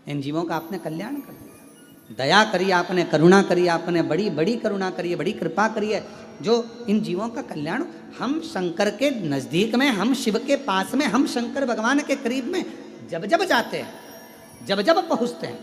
इन जीवों का आपने कल्याण कर दिया, दया करी आपने, करुणा करी आपने, बड़ी बड़ी करुणा करी है, बड़ी कृपा करी है, जो इन जीवों का कल्याण। हम शंकर के नजदीक में, हम शिव के पास में, हम शंकर भगवान के करीब में जब जब जाते हैं, जब जब पहुँचते हैं,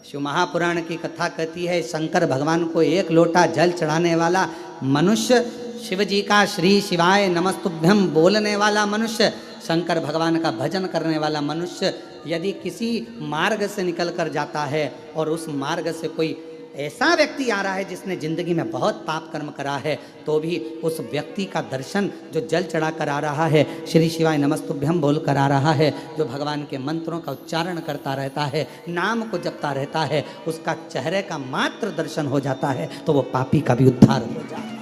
शिव महापुराण की कथा कहती है शंकर भगवान को एक लोटा जल चढ़ाने वाला मनुष्य, शिव जी का श्री शिवाय नमस्तुभ्यम बोलने वाला मनुष्य, शंकर भगवान का भजन करने वाला मनुष्य यदि किसी मार्ग से निकल कर जाता है और उस मार्ग से कोई ऐसा व्यक्ति आ रहा है जिसने जिंदगी में बहुत पाप कर्म करा है, तो भी उस व्यक्ति का दर्शन, जो जल चढ़ा कर आ रहा है, श्री शिवाय नमस्तुभ्यम बोल कर आ रहा है, जो भगवान के मंत्रों का उच्चारण करता रहता है, नाम को जपता रहता है, उसका चेहरे का मात्र दर्शन हो जाता है तो वो पापी का भी उद्धार हो जाता है।